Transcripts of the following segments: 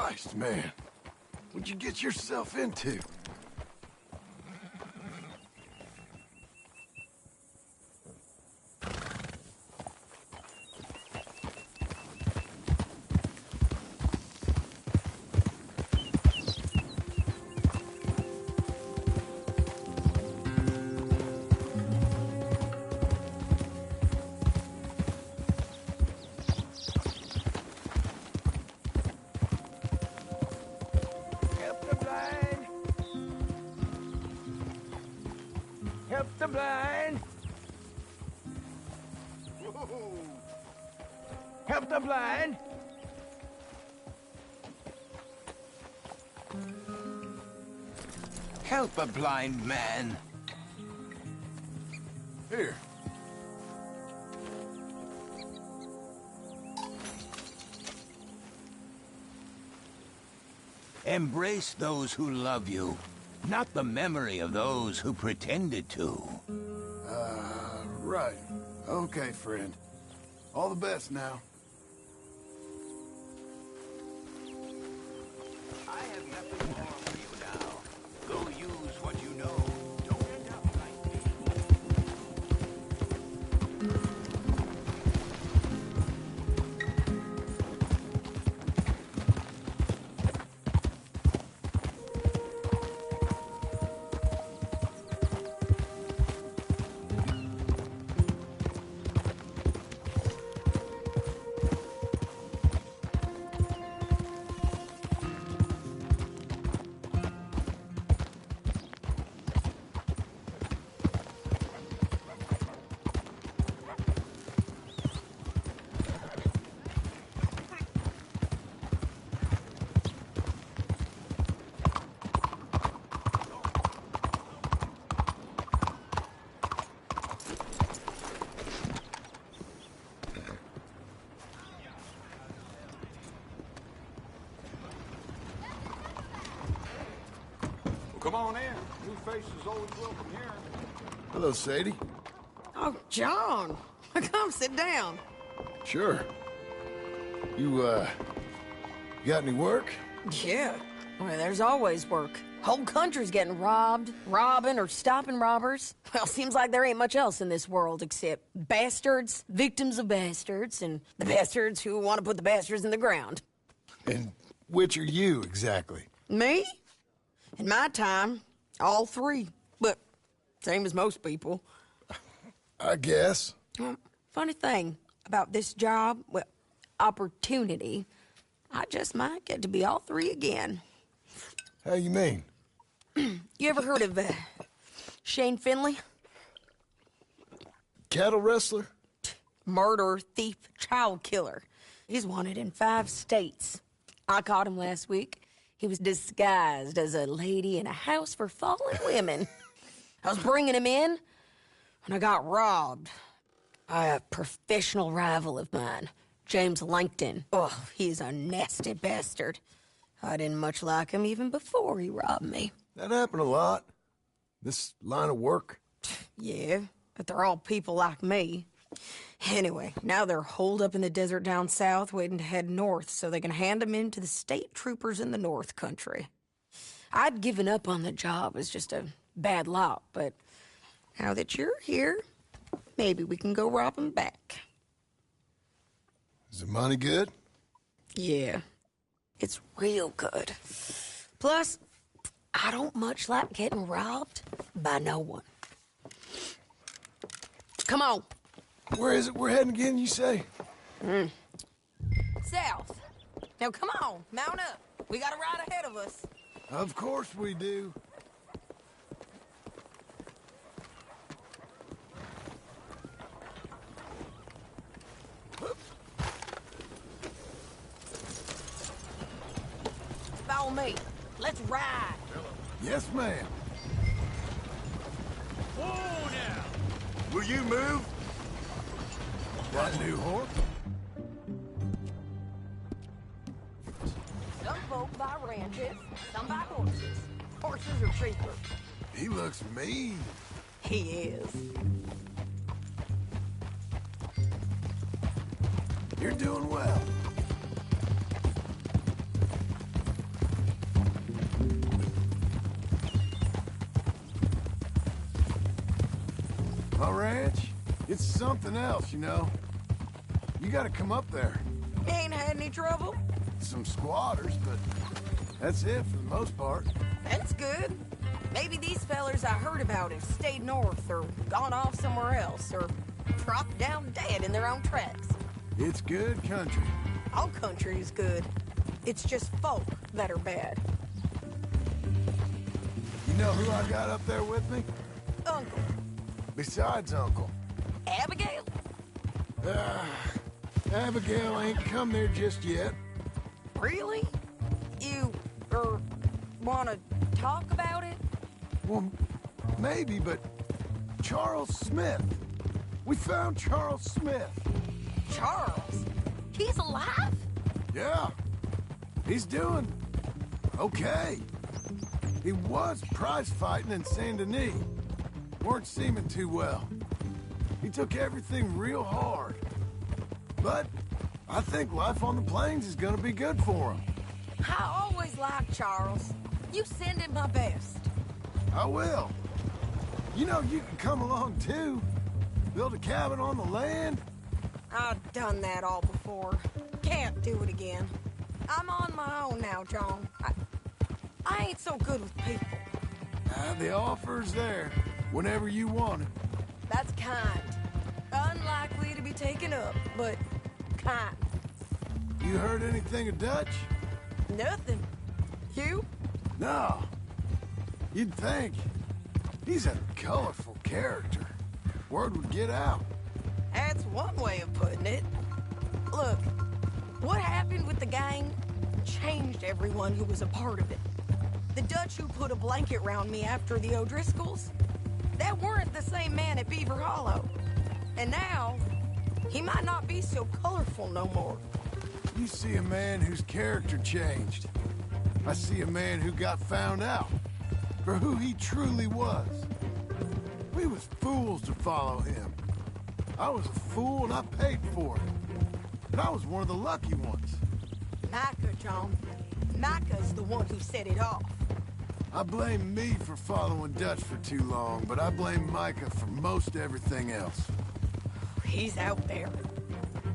Christ, man. What'd you get yourself into? Help the blind! Help the blind! Help a blind man. Here. Embrace those who love you, not the memory of those who pretended to. Right. Okay, friend. All the best now. I have nothing more for you now. Go use what you know. Don't end up like me. Come on in. New faces always welcome here. Hello, Sadie. Oh, John. Come sit down. Sure. You got any work? Yeah. Well, there's always work. Whole country's getting robbed, robbing, or stopping robbers. Well, seems like there ain't much else in this world except bastards, victims of bastards, and the bastards who want to put the bastards in the ground. And which are you, exactly? Me? In my time, all three. But same as most people. I guess. Funny thing about this job, well, opportunity, I just might get to be all three again. How you mean? You ever heard of Shane Finley? Cattle wrestler? Murderer, thief, child killer. He's wanted in 5 states. I caught him last week. He was disguised as a lady in a house for fallen women. I was bringing him in when I got robbed by a professional rival of mine, James Langton. Oh, he's a nasty bastard. I didn't much like him even before he robbed me. That happened a lot. This line of work. Yeah, but they're all people like me. Anyway, now they're holed up in the desert down south waiting to head north so they can hand them in to the state troopers in the north country. I'd given up on the job as just a bad lot, but now that you're here, maybe we can go rob them back. Is the money good? Yeah, it's real good. Plus, I don't much like getting robbed by no one. Come on. Where is it we're heading again, you say? South. Now, come on, mount up. We got a ride ahead of us. Of course we do. Follow me. Let's ride. Yes, ma'am. Whoa now! Will you move? Got a new horse? Some folk buy ranches, some buy horses. Horses are cheaper. He looks mean. He is. You're doing well. ranch, it's something else, you know. You gotta come up there. Ain't had any trouble? Some squatters, but that's it for the most part. That's good. Maybe these fellers I heard about have stayed north or gone off somewhere else or dropped down dead in their own tracks. It's good country. All country is good. It's just folk that are bad. You know who I got up there with me? Uncle. Besides Uncle. Abigail? Abigail ain't come there just yet. Really? You, wanna talk about it? Well, maybe, but Charles Smith. We found Charles Smith. Charles? He's alive? Yeah. He's doing okay. He was prize fighting in Saint Denis. Weren't seeming too well. He took everything real hard. But I think life on the plains is gonna be good for him. I always liked Charles. You send him my best. I will. You know, you can come along too. Build a cabin on the land. I've done that all before. Can't do it again. I'm on my own now, John. I ain't so good with people. The offer's there whenever you want it. That's kind. Unlikely to be taken up, but kind. You heard anything of Dutch? Nothing. You? No. You'd think. He's a colorful character. Word would get out. That's one way of putting it. Look, what happened with the gang changed everyone who was a part of it. The Dutch who put a blanket round me after the O'Driscolls, that weren't the same man at Beaver Hollow. And now, he might not be so colorful no more. You see a man whose character changed. I see a man who got found out for who he truly was. We was fools to follow him. I was a fool and I paid for it. But I was one of the lucky ones. Micah, John. Micah's the one who set it off. I blame me for following Dutch for too long, but I blame Micah for most everything else. He's out there.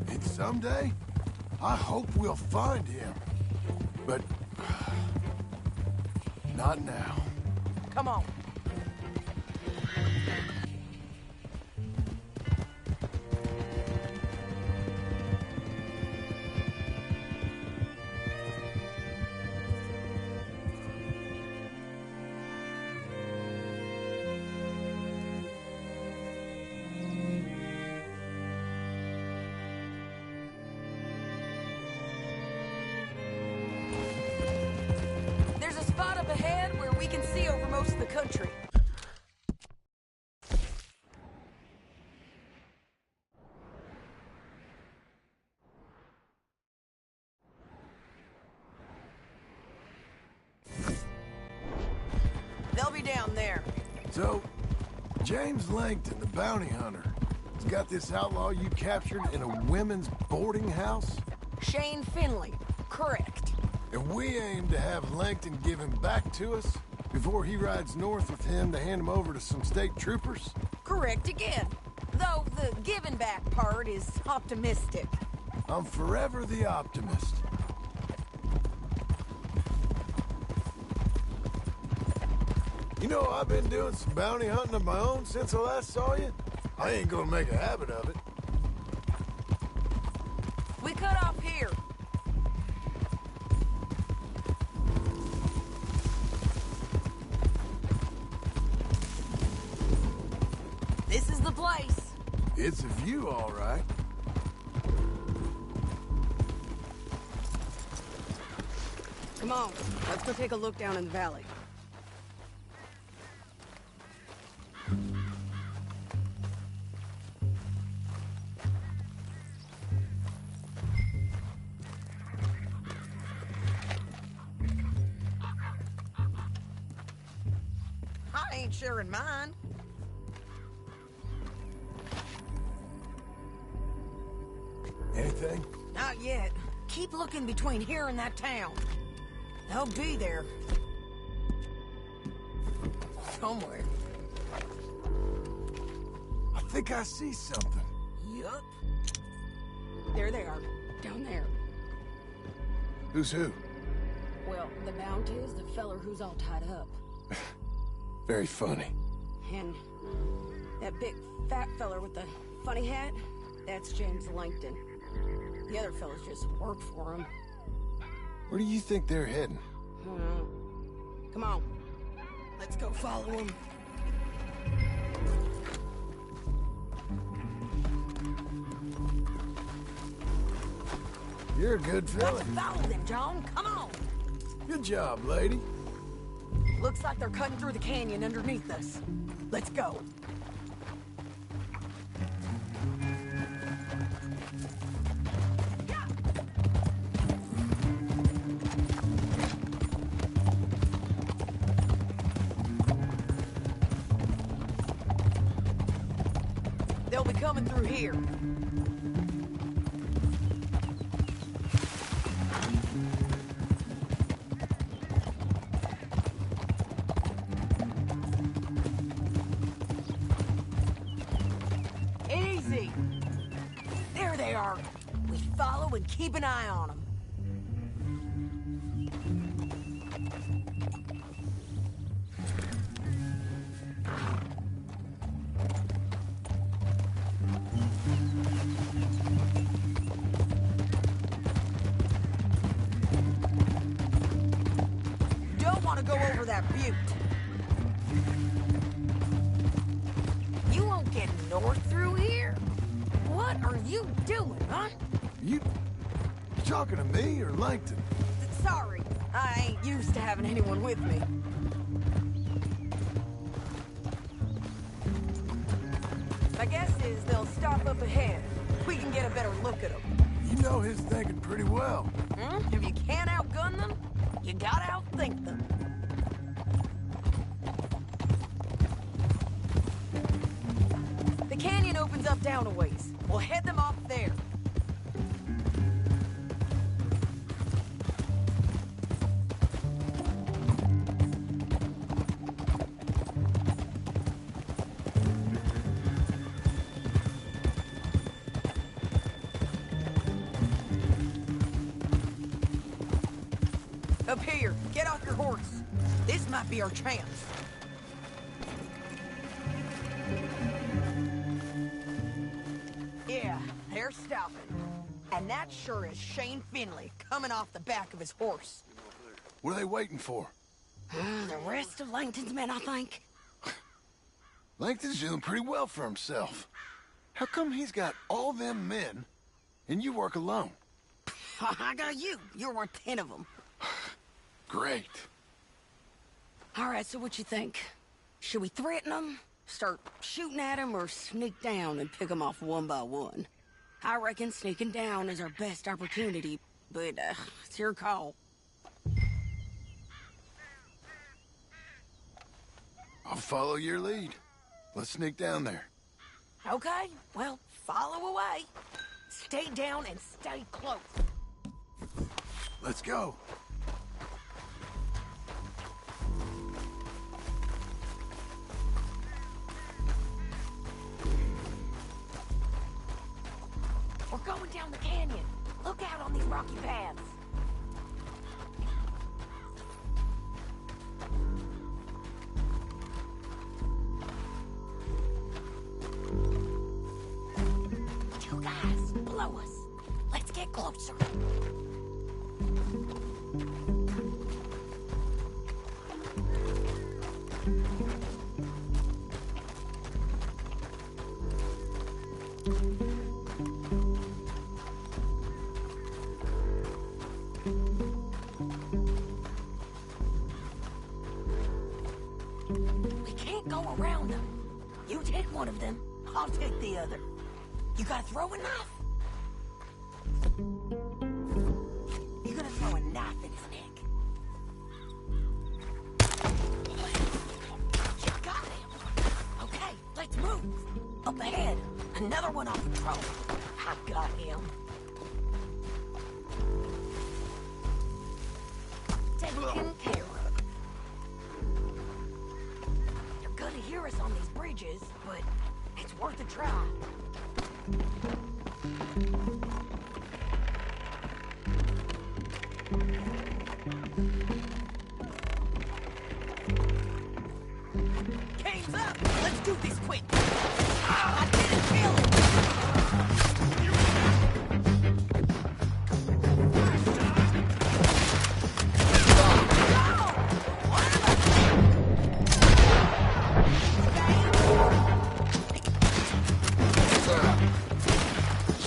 And someday, I hope we'll find him. But not now. Come on. There's a spot up ahead where we can see over most of the country. They'll be down there. So, James Langton, the bounty hunter, has got this outlaw you captured in a women's boarding house? Shane Finley. Correct. And we aim to have Langton give him back to us before he rides north with him to hand him over to some state troopers? Correct again. Though the giving back part is optimistic. I'm forever the optimist. You know, I've been doing some bounty hunting of my own since I last saw you. I ain't gonna make a habit of it. We cut off here. This is the place. It's a view, all right. Come on, let's go take a look down in the valley. I ain't sharing mine. Anything? Not yet. Keep looking between here and that town. They'll be there. Somewhere. I think I see something. Yup. There they are, down there. Who's who? Well, the bounty is the feller who's all tied up. Very funny. And that big fat feller with the funny hat, that's James Langton. The other fellas just work for him. Where do you think they're heading? Come on. Let's go follow him. You're a good fella. Let's follow them, John. Come on. Good job, lady. Looks like they're cutting through the canyon underneath us. Let's go. They'll be coming through here. Easy. There they are. We follow and keep an eye on them. Don't want to go over that butte. You won't get north through here? What are you doing, huh? You talking to me or Langton? Sorry, I ain't used to having anyone with me. My guess is they'll stop up ahead. We can get a better look at them. You know his thinking pretty well. If you can't outgun them, you gotta outthink them. The canyon opens up down a ways. We'll head them off there. Up here, get off your horse. This might be our chance. Yeah, they're stopping. And that sure is Shane Finley coming off the back of his horse. What are they waiting for? The rest of Langton's men, I think. Langton's doing pretty well for himself. How come he's got all them men and you work alone? I got you. You're worth 10 of them. Great. All right, so what you think? Should we threaten them, start shooting at them, or sneak down and pick them off one by one? I reckon sneaking down is our best opportunity, but it's your call. I'll follow your lead. Let's sneak down there. Okay, well, follow away. Stay down and stay close. Let's go. We're going down the canyon. Look out on these rocky paths. You guys, blow us. Let's get closer. We can't go around them. You take one of them, I'll take the other. You gotta throw a knife. You're gonna throw a knife in his neck. You got him. Okay, let's move. Up ahead, another one on patrol. I got him. Taken care of. You're gonna hear us on these bridges, but it's It's worth a try. Game's up! Let's do this quick! I didn't kill him!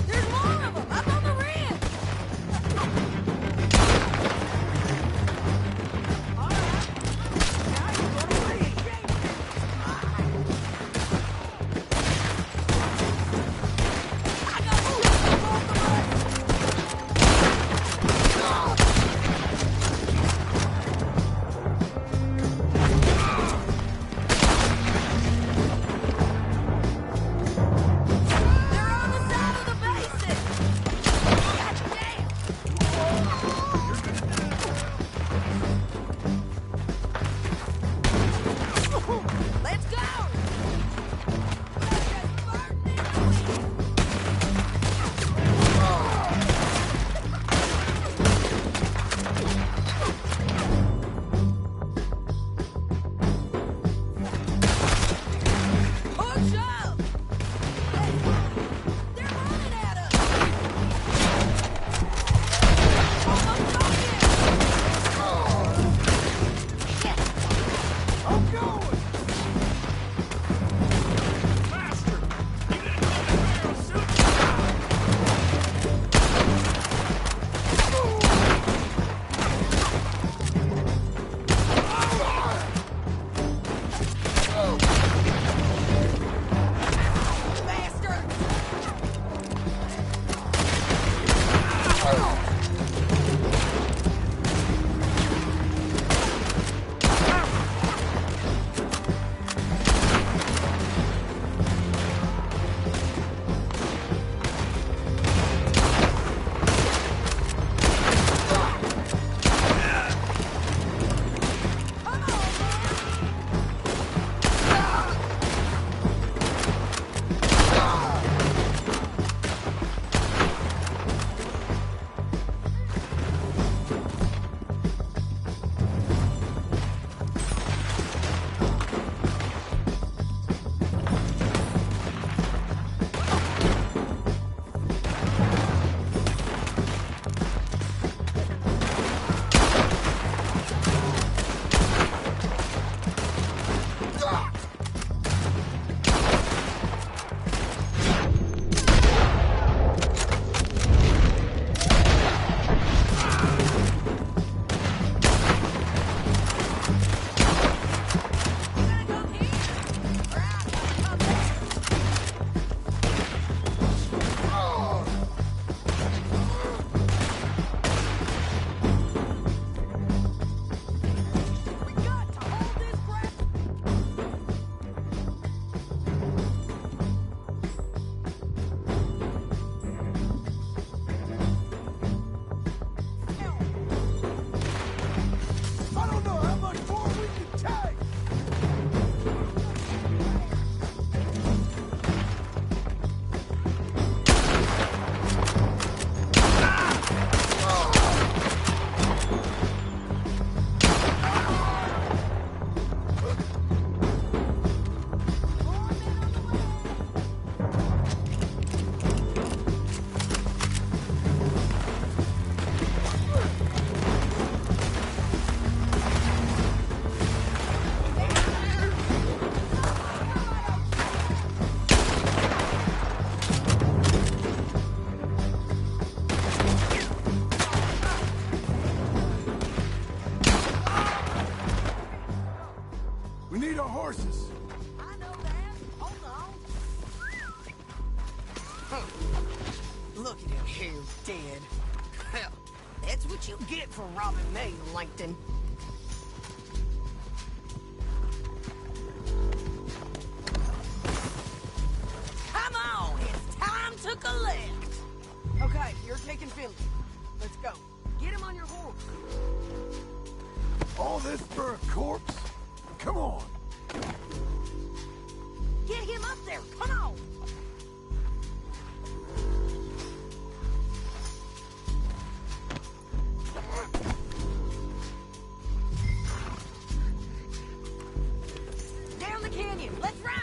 There's more of them! Up on the rim! Now you're gonna win! I got both of us! They're on the side of the bases! Goddamn! Let's go! Push up! They're running at us! Almost got it! Shit! I'm going! Bastard! Come on, man! You gotta come here! Or I gotta come there! We got to hold this ground! I don't know how much more we can take! We need our horses. I know that. Hold on. Look at him here, dead. Hell, that's what you get for robbing me, Langton. Come on, it's time to collect. Okay, you're taking Philly. Let's go. Get him on your horse. All this for a corpse? Come on. Get him up there! Come on! Down the canyon! Let's ride!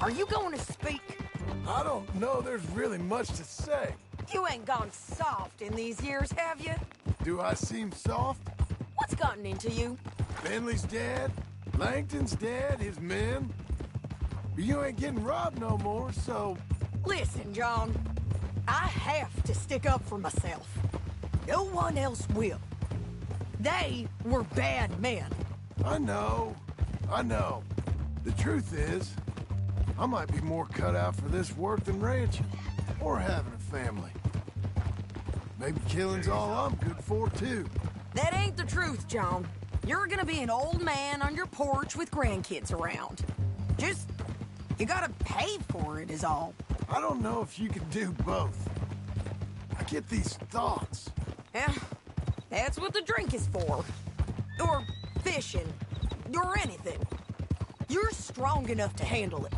Are you going to speak? I don't know there's really much to say. You ain't gone soft in these years, have you? Do I seem soft? What's gotten into you? Finley's dead. Langton's dead, his men. But you ain't getting robbed no more, so... Listen, John. I have to stick up for myself. No one else will. They were bad men. I know. The truth is, I might be more cut out for this work than ranching, or having a family. Maybe killing's all I'm good for, too. That ain't the truth, John. You're gonna be an old man on your porch with grandkids around. Just, you gotta pay for it is all. I don't know if you can do both. I get these thoughts. Yeah, that's what the drink is for. Or fishing. Or anything. You're strong enough to handle it.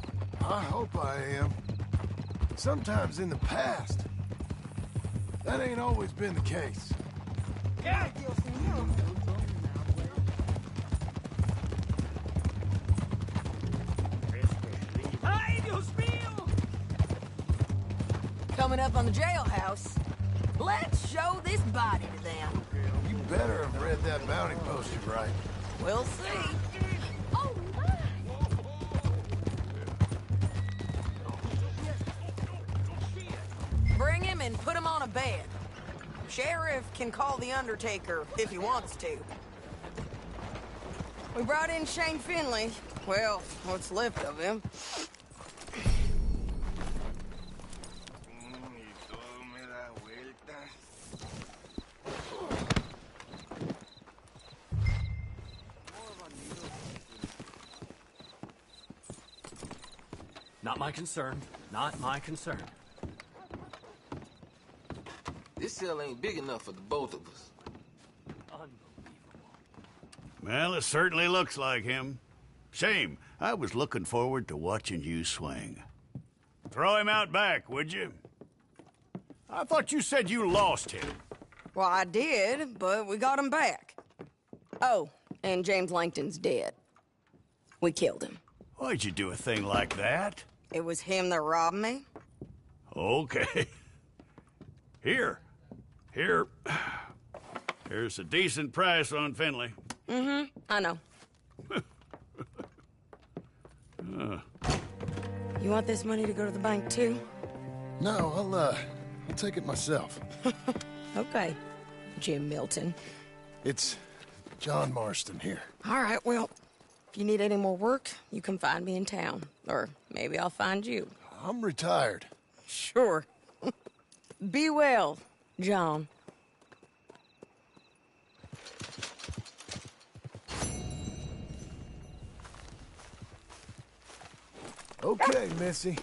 I hope I am. Sometimes in the past, that ain't always been the case. Yeah. Ay, Dios mío! Coming up on the jailhouse. Let's show this body to them. You better have read that bounty poster right. We'll see. Oh, my. Bring him and put him on a bed. Sheriff can call the Undertaker if he wants to. We brought in Shane Finley. Well, what's left of him. Not my concern. Not my concern. This cell ain't big enough for the both of us. Well, it certainly looks like him. Shame. I was looking forward to watching you swing. Throw him out back, would you? I thought you said you lost him. Well, I did, but we got him back. Oh, and James Langton's dead. We killed him. Why'd you do a thing like that? It was him that robbed me. Okay. Here. Here's a decent price on Finley. Mm-hmm, I know. You want this money to go to the bank, too? No, I'll take it myself. Okay, Jim Milton. It's John Marston here. All right, well, if you need any more work, you can find me in town. Or maybe I'll find you. I'm retired. Sure. Be well, John. Okay, Missy.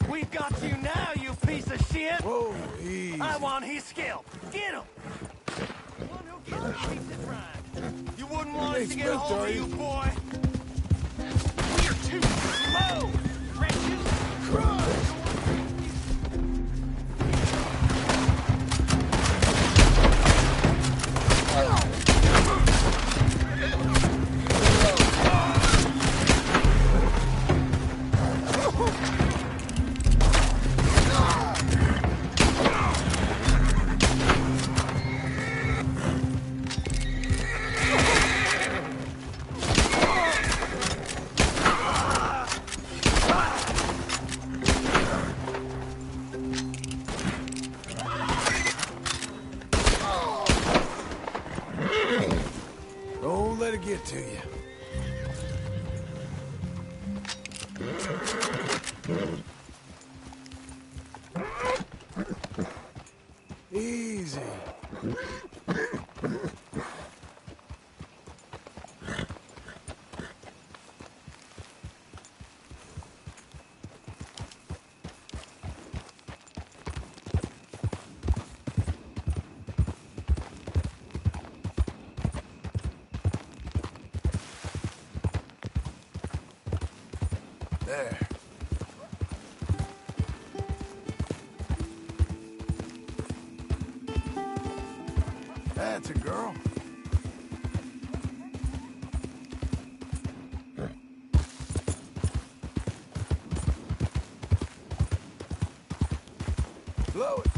We got you now, you piece of shit! Whoa, easy. I want his scalp. Get him! One who kills keeps it right. You wouldn't want us to get a Smith, hold are of you? you, boy. We're too slow. Don't let it get to you. Easy. There. That's a girl. Blow it.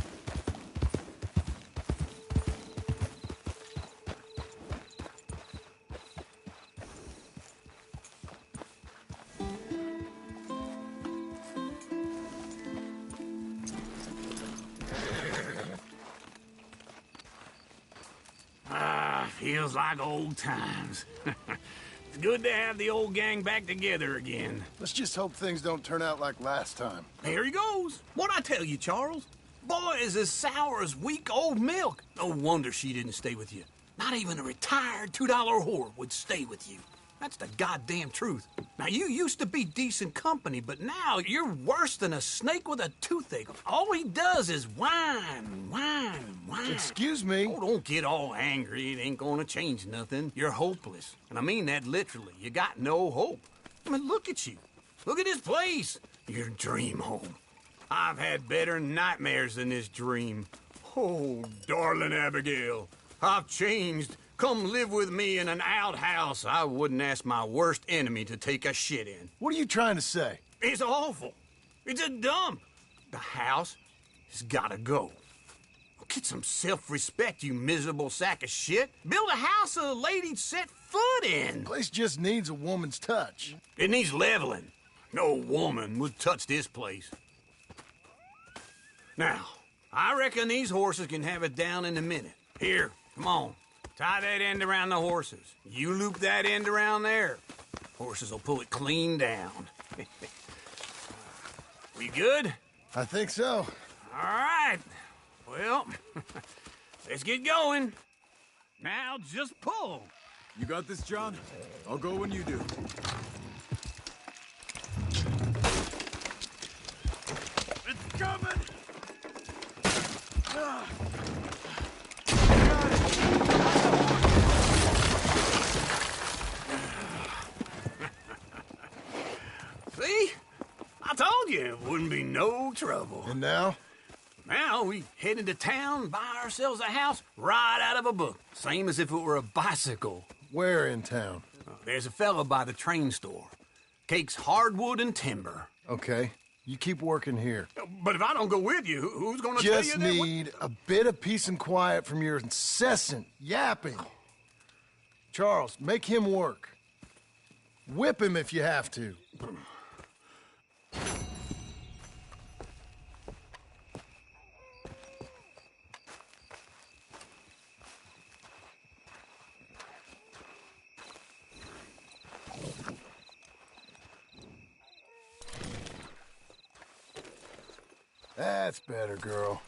Feels like old times. It's good to have the old gang back together again. Let's just hope things don't turn out like last time. Here he goes. What'd I tell you, Charles? Boy is as sour as weak old milk. No wonder she didn't stay with you. Not even a retired $2 whore would stay with you. That's the goddamn truth. Now, you used to be decent company, but now you're worse than a snake with a toothache. All he does is whine, whine, whine. Excuse me? Oh, don't get all angry. It ain't gonna change nothing. You're hopeless. And I mean that literally. You got no hope. I mean, look at you. Look at this place. Your dream home. I've had better nightmares than this dream. Oh, darling Abigail, I've changed come live with me in an outhouse I wouldn't ask my worst enemy to take a shit in. What are you trying to say? It's awful. It's a dump. The house has gotta go. Get some self-respect, you miserable sack of shit. Build a house a lady'd set foot in. Place just needs a woman's touch. It needs leveling. No woman would touch this place. Now, I reckon these horses can have it down in a minute. Here, come on. Tie that end around the horses. You loop that end around there. Horses will pull it clean down. We good? I think so. All right. Well, let's get going. Now just pull. You got this, John? I'll go when you do. It's coming! See? I told you it wouldn't be no trouble. And now? Now we head into town, buy ourselves a house right out of a book. Same as if it were a bicycle. Where in town? There's a fella by the train store. Cakes hardwood and timber. Okay. You keep working here. But if I don't go with you, who's gonna tell you Just that? need a bit of peace and quiet from your incessant yapping. Charles, make him work. Whip him if you have to. That's better, girl.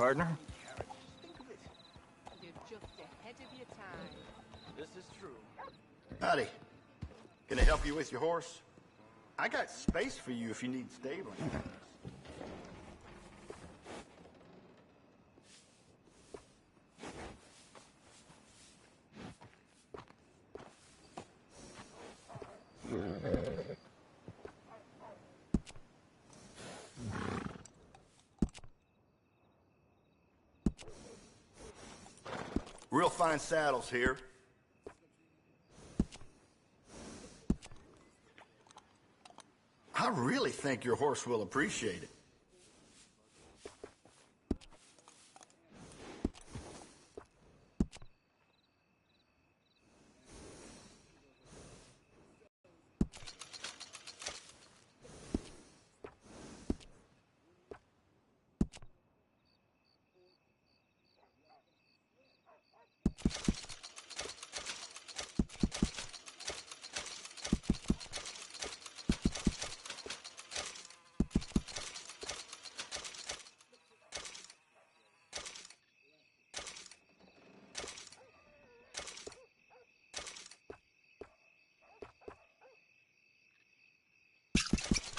partner. You're just ahead of your time. This is true. Howdy. Can I help you with your horse? I got space for you if you need stabling. Real fine saddles here. I really think your horse will appreciate it.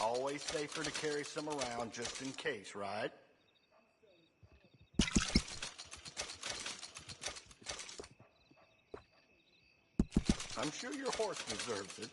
Always safer to carry some around just in case, right? I'm sure your horse deserves it.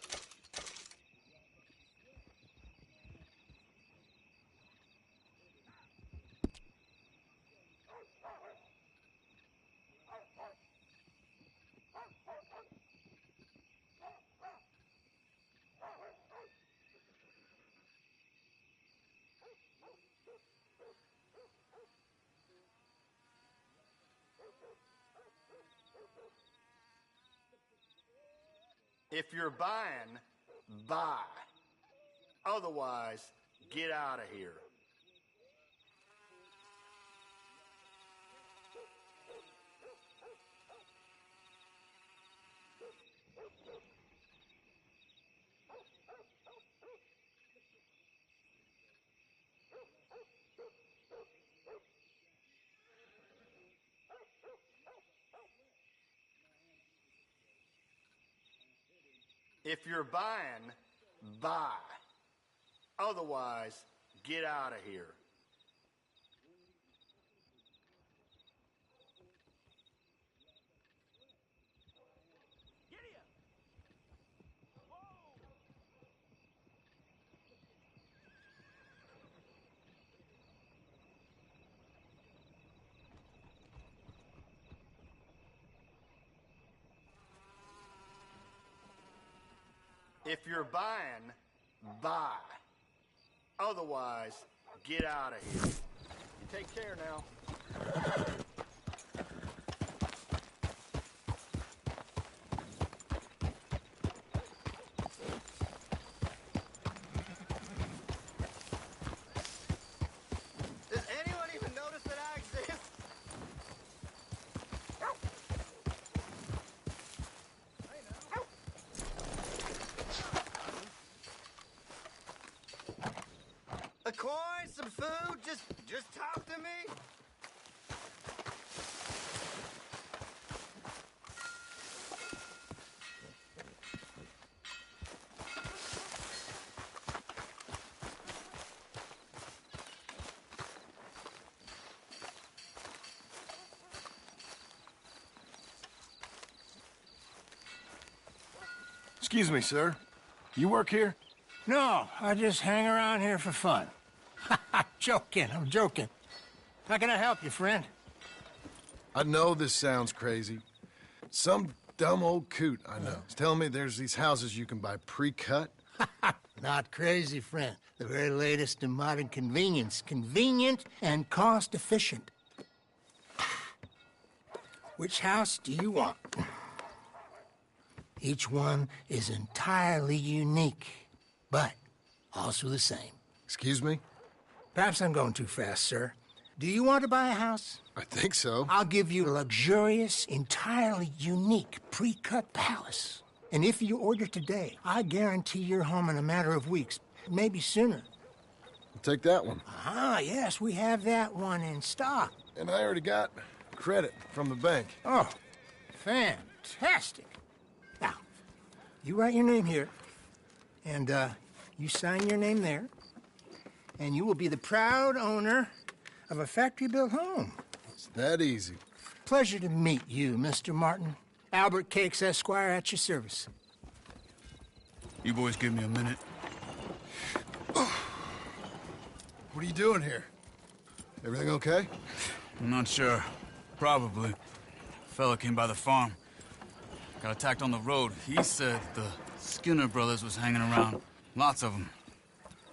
If you're buying, buy. Otherwise, get out of here. If you're buying, buy. Otherwise, get out of here. If you're buying, buy. Otherwise, get out of here. You take care now. Does anyone even notice that I exist? A coin, some food, just talk to me. Excuse me, sir. You work here? No, I just hang around here for fun. I'm joking. How can I help you, friend? I know this sounds crazy. Some dumb old coot I know is telling me there's these houses you can buy pre-cut. Not crazy, friend. The very latest in modern convenience. Convenient and cost-efficient. Which house do you want? Each one is entirely unique, but also the same. Excuse me? Perhaps I'm going too fast, sir. Do you want to buy a house? I think so. I'll give you a luxurious, entirely unique pre-cut palace. And if you order today, I guarantee you're home in a matter of weeks, maybe sooner. I'll take that one. Ah, yes, we have that one in stock. and I already got credit from the bank. Oh, fantastic. Now, you write your name here, and you sign your name there, and you will be the proud owner of a factory-built home. It's that easy. Pleasure to meet you, Mr. Martin. Albert Cakes, Esquire, at your service. You boys give me a minute. What are you doing here? Everything okay? I'm not sure. Probably. Fella came by the farm. Got attacked on the road. He said the Skinner brothers was hanging around. Lots of them.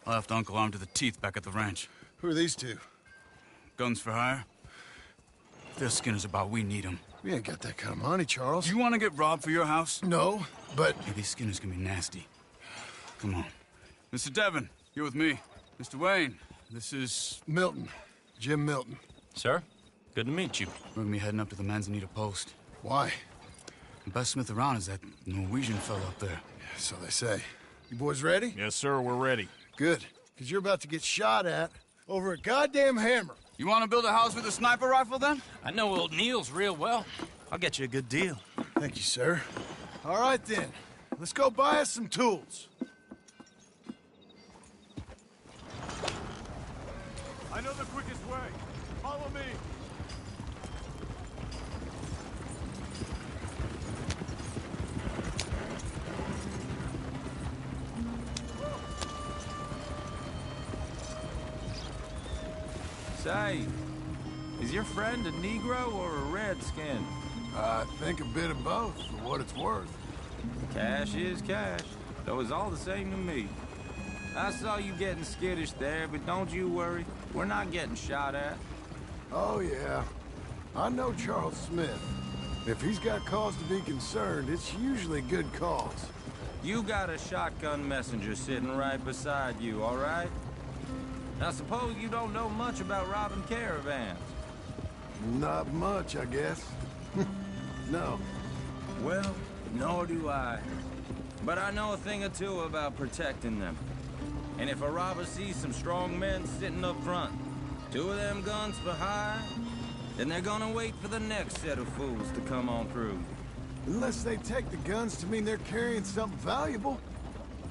I left Uncle armed to the teeth back at the ranch. Who are these two? Guns for hire? If they're Skinners about, we need them. We ain't got that kind of money, Charles. You want to get robbed for your house? No, but... Hey, these Skinners can be nasty. Come on. Mr. Devon, you're with me. Mr. Wayne, this is... Milton. Jim Milton. Sir, good to meet you. We're gonna be heading up to the Manzanita post. Why? The best smith around is that Norwegian fellow up there. So they say. You boys ready? Yes, sir, we're ready. Good, because you're about to get shot at over a goddamn hammer. You want to build a house with a sniper rifle, then? I know old Neil's real well. I'll get you a good deal. Thank you, sir. All right, then. Let's go buy us some tools. I know the quickest way. Follow me. Say, is your friend a Negro or a Redskin? I think a bit of both, for what it's worth. Cash is cash, though it's all the same to me. I saw you getting skittish there, but don't you worry. We're not getting shot at. Oh, yeah. I know Charles Smith. If he's got cause to be concerned, it's usually good cause. You got a shotgun messenger sitting right beside you, all right? Now, suppose you don't know much about robbing caravans. Not much, I guess. No. Well, nor do I. But I know a thing or two about protecting them. And if a robber sees some strong men sitting up front, 2 of them guns for hire, then they're gonna wait for the next set of fools to come on through. Unless they take the guns to mean they're carrying something valuable.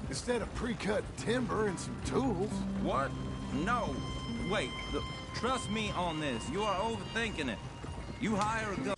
Instead of pre-cut timber and some tools. What? No. Wait, look, trust me on this. You are overthinking it. You hire a gun.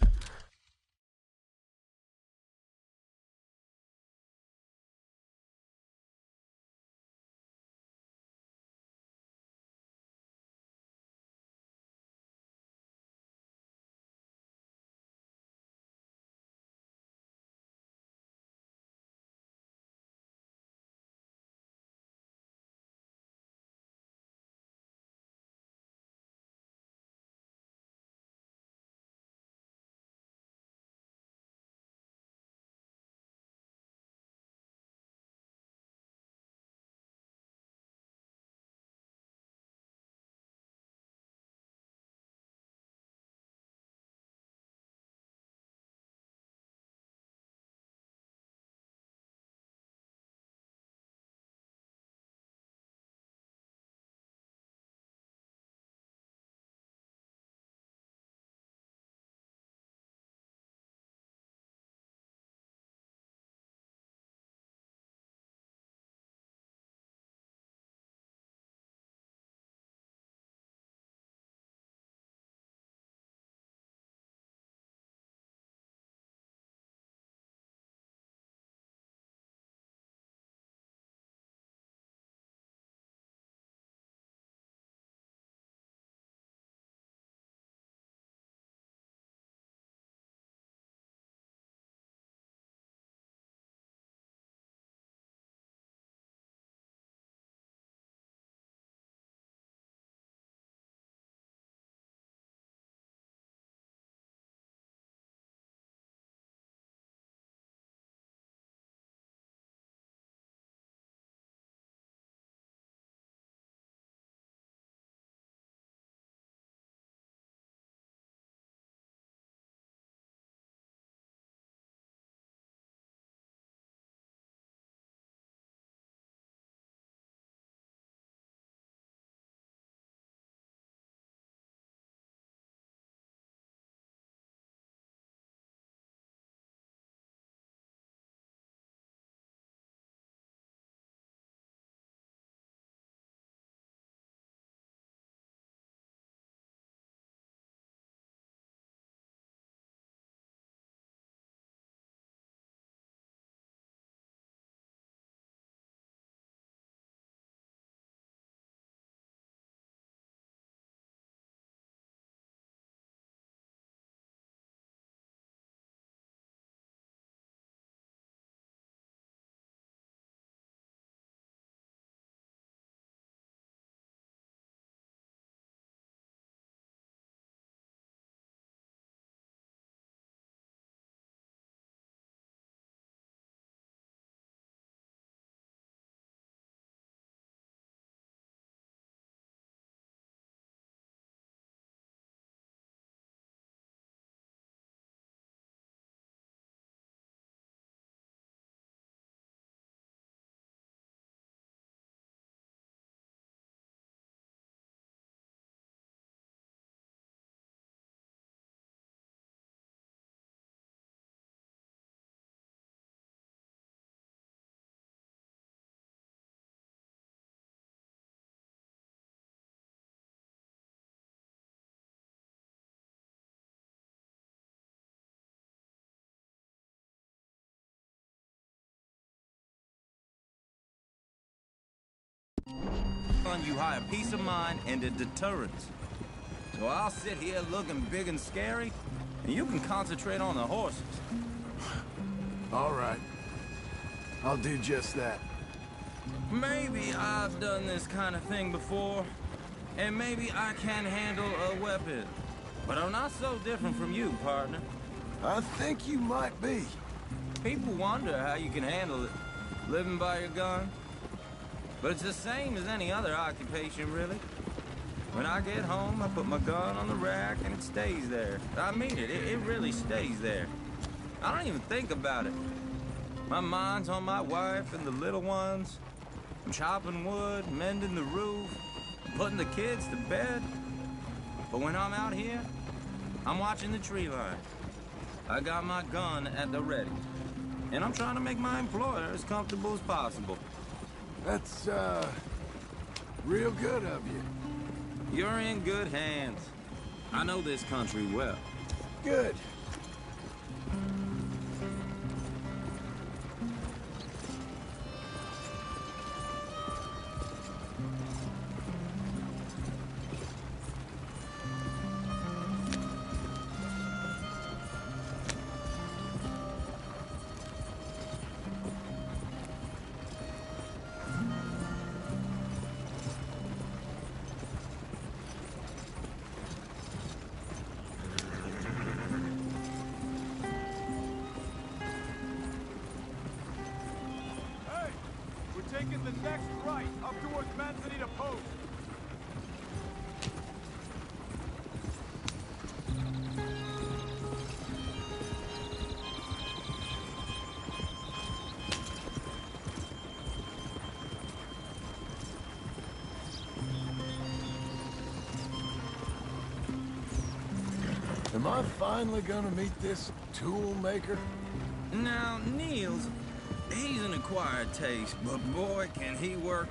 fund you higher peace of mind and a deterrence. So I'll sit here looking big and scary, and you can concentrate on the horses. All right. I'll do just that. Maybe I've done this kind of thing before, and maybe I can handle a weapon. But I'm not so different from you, partner. I think you might be. People wonder how you can handle it, living by your gun. But it's the same as any other occupation, really. When I get home, I put my gun on the rack and it stays there. I mean it, it really stays there. I don't even think about it. My mind's on my wife and the little ones. I'm chopping wood, mending the roof, putting the kids to bed. But when I'm out here, I'm watching the tree line. I got my gun at the ready. And I'm trying to make my employer as comfortable as possible. That's, real good of you. You're in good hands. I know this country well. Good. Taking the next right, up towards Manzanita Post. Am I finally gonna meet this tool maker? Now, Niels, he's an acquired taste, but boy, can he work.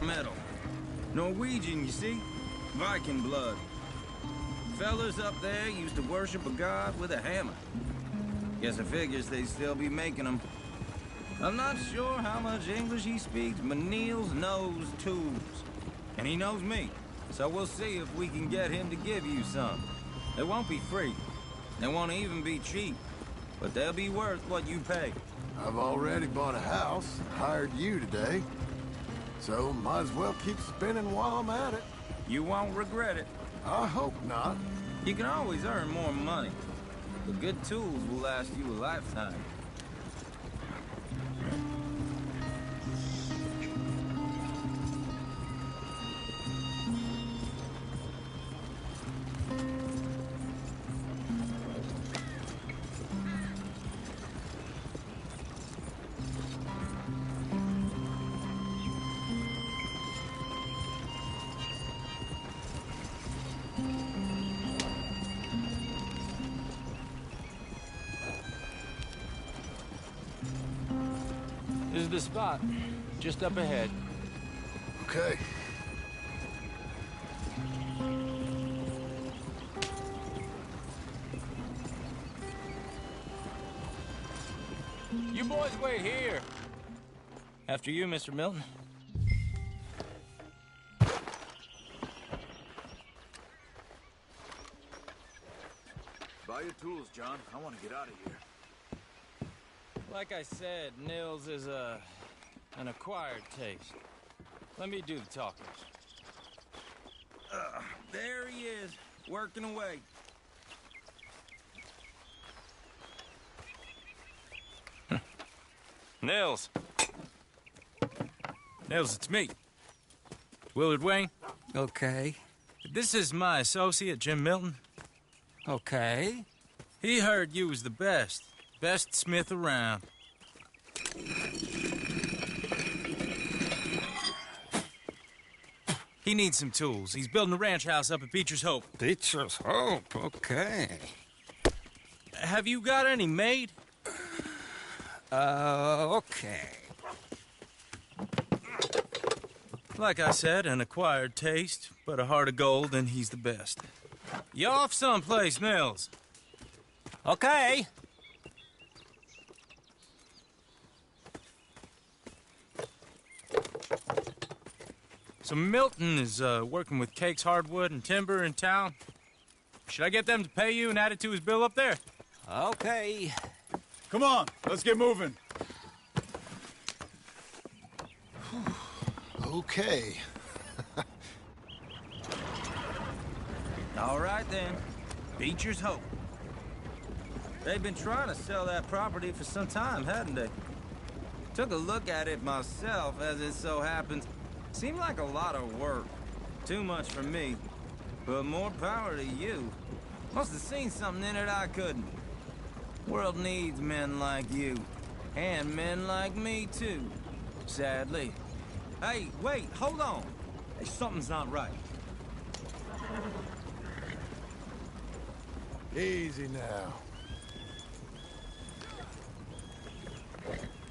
Metal. Norwegian, you see? Viking blood. Fellas up there used to worship a god with a hammer. Guess I figures they'd still be making them. I'm not sure how much English he speaks, but Niels knows tools. And he knows me. So we'll see if we can get him to give you some. They won't be free. They won't even be cheap. But they'll be worth what you pay. I've already bought a house, hired you today. So might as well keep spinning while I'm at it. You won't regret it. I hope not. You can always earn more money. But good tools will last you a lifetime. This is the spot, just up ahead. Okay. You boys wait here. After you, Mr. Milton. Buy your tools, John. I want to get out of here. Like I said, Nils is an acquired taste. Let me do the talking. There he is, working away. Nils. Nils, it's me. Willard Wayne. Okay. This is my associate, Jim Milton. Okay. He heard you was the best. Best smith around. He needs some tools. He's building a ranch house up at Beecher's Hope. Beecher's Hope, okay. Have you got any made? Okay. Like I said, an acquired taste, but a heart of gold, and he's the best. You off someplace, Nils? Okay. So Milton is working with Cake's Hardwood and Timber in town. Should I get them to pay you and add it to his bill up there? Okay. Come on, let's get moving. Okay. All right, then. Beecher's Hope. They've been trying to sell that property for some time, hadn't they? Took a look at it myself, as it so happens. Seemed like a lot of work. Too much for me. But more power to you. Must have seen something in it I couldn't. World needs men like you. And men like me, too. Sadly. Hey, wait, hold on. Hey, something's not right. Easy now.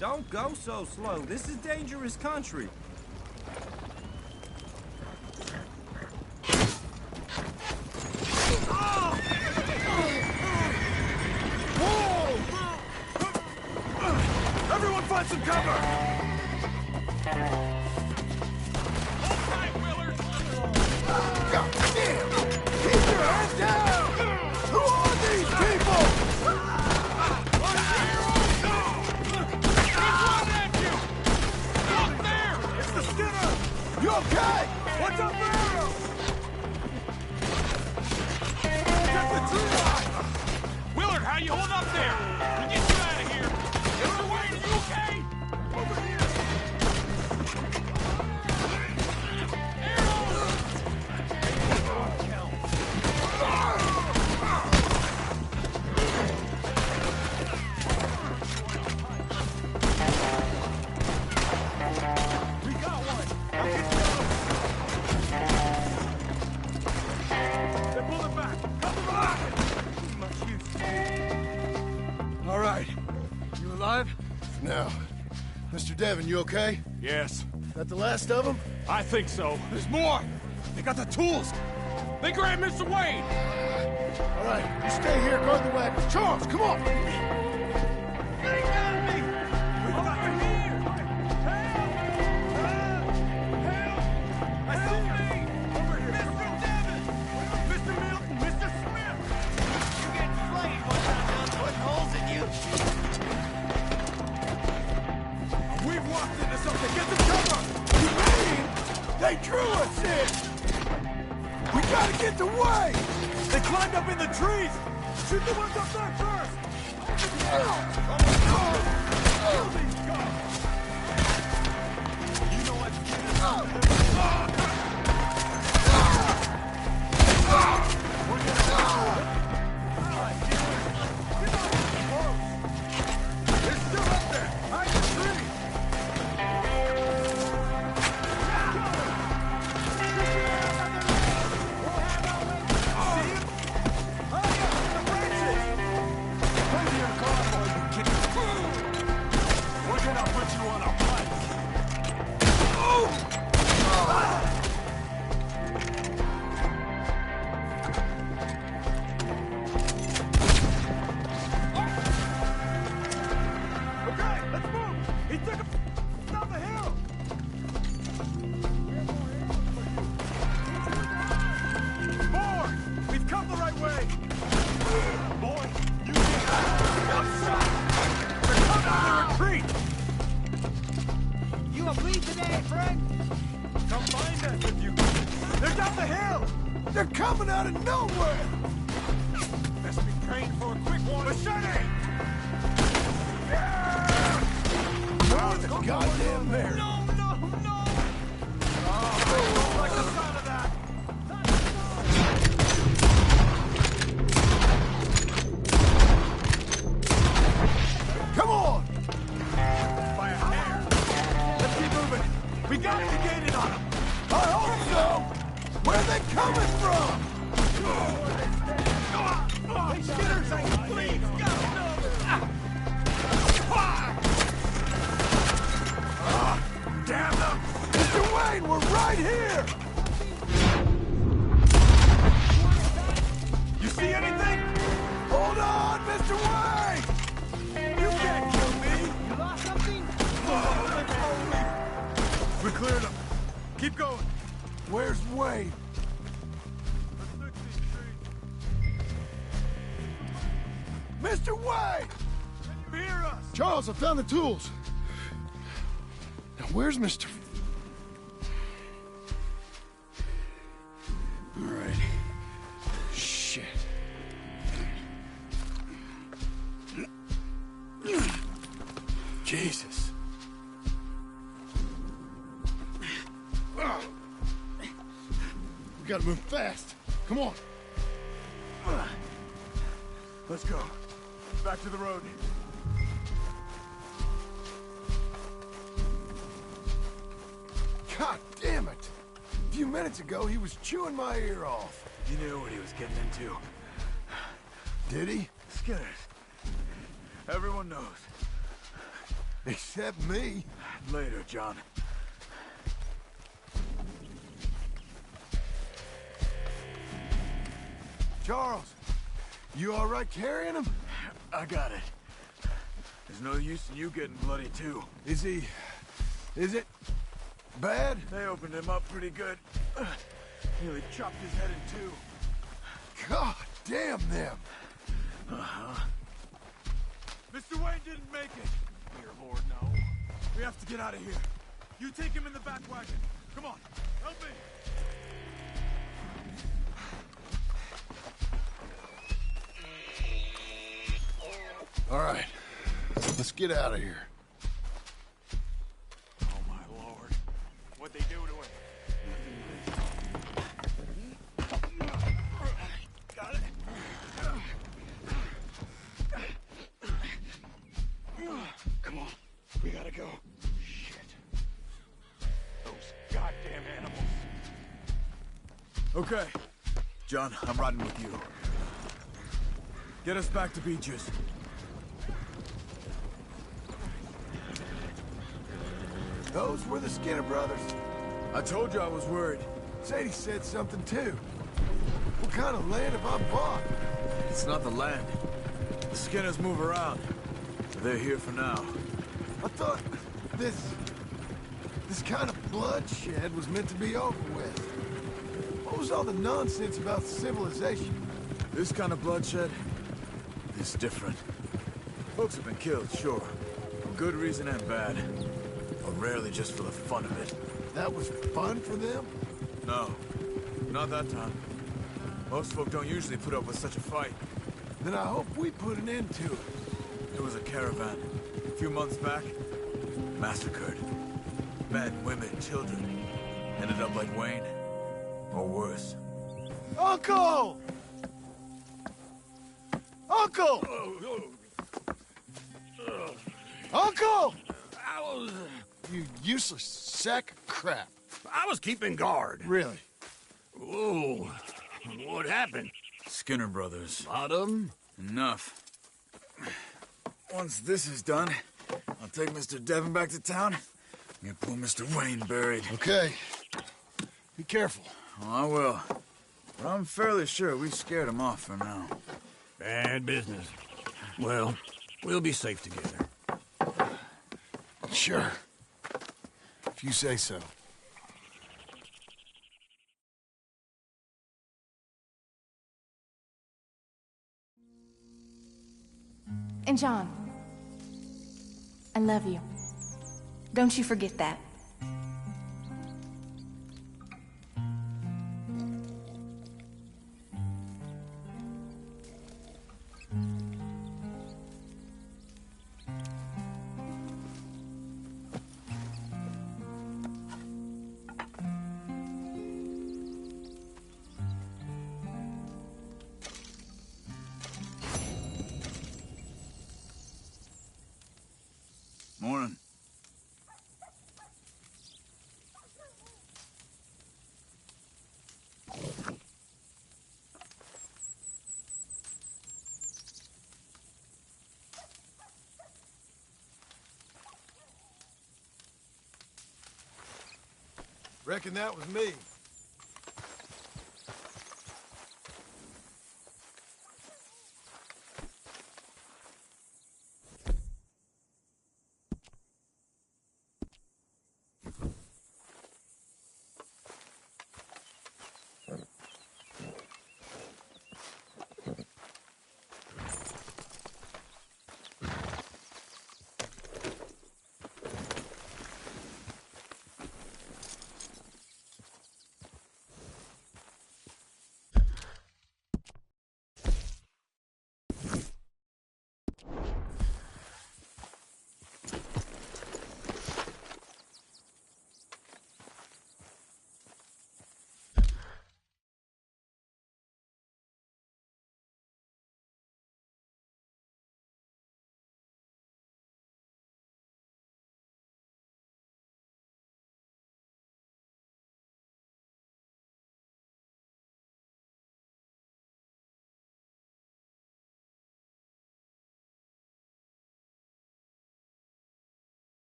Don't go so slow. This is dangerous country. Everyone find some cover! God damn! Keep your head down! Who are these people? Up there! It's the Skinner! You okay? What's up there? Get the tree line! Willard, how you hold up there? We get you out of here! Willard Wayne, are you okay? Over here! We got one! I'll get you out! They're pulling back! Come on! Much use. All right. You alive? Now, Mr. Devon, you okay? Yes. That the last of them? I think so. There's more! They got the tools! They grabbed Mr. Wayne! All right, you stay here, guard the wagon. Charles, come on! They got me! We've got them here! Help! I see me! Over here! Mr. Devon! Mr. Milton! Mr. Smith! You get flayed once I'm done putting holes in you! We've walked into something! Get the cover! You mean they drew us in? We gotta get the way! They climbed up in the trees! Shoot the ones up there first! Kill these guys! You know what's getting us. We're gonna get close! They're still up there! Hide the tree! See him? Hurry up! The branches! Crazy in a car, boy, you kidding? a bleed today, friend? Come find us if you... They're down the hill! They're coming out of nowhere! Best be trained for a quick one. Machete! More the goddamn there! No! Oh, I don't like the sound of that! Come on! By a hair! Let's keep moving! We got it gated on them! I hope so! Where are they coming from? Hey, Skinners, please, God, no! Damn them! Mr. Wayne, we're right here! You see anything? Hold on, Mr. Wayne! You can't kill me! You lost something? We cleared them. Keep going. Where's Wayne? Mr. Wayne! Can you hear us? Charles, I found the tools. Now, where's Mr. All right. Shit. Jesus. We gotta move fast. Come on. Let's go. Back to the road. God damn it! A few minutes ago, he was chewing my ear off. You knew what he was getting into. Did he? Skinners. Everyone knows. Except me. Later, John. Charles, you all right carrying him? I got it. There's no use in you getting bloody, too. Is it bad? They opened him up pretty good. Nearly chopped his head in two. God damn them. Mr. Wayne didn't make it. Dear Lord, no. We have to get out of here. You take him in the back wagon. Come on, help me. All right, let's get out of here. Oh, my Lord. What'd they do to him? Got it. Come on. We gotta go. Shit. Those goddamn animals. Okay. John, I'm riding with you. Get us back to Beaches. Those were the Skinner brothers. I told you I was worried. Sadie said something too. What kind of land have I bought? It's not the land. The Skinners move around. They're here for now. I thought this kind of bloodshed was meant to be over with. What was all the nonsense about civilization? This kind of bloodshed is different. Folks have been killed, sure. For good reason and bad. But rarely just for the fun of it. That was fun for them? No. Not that time. Most folk don't usually put up with such a fight. Then I hope we put an end to it. There was a caravan. A few months back. Massacred. Men, women, children. Ended up like Wayne. Or worse. Uncle! Uncle! Uncle! You useless sack of crap. I was keeping guard. Really? Whoa. What happened? Skinner brothers. Lot of 'em? Enough. Once this is done, I'll take Mr. Devon back to town. Get poor Mr. Wayne buried. Okay. Be careful. Oh, I will. But I'm fairly sure we scared him off for now. Bad business. Well, we'll be safe together. Sure. If you say so. And John, I love you. Don't you forget that. Morning. Reckon that was me.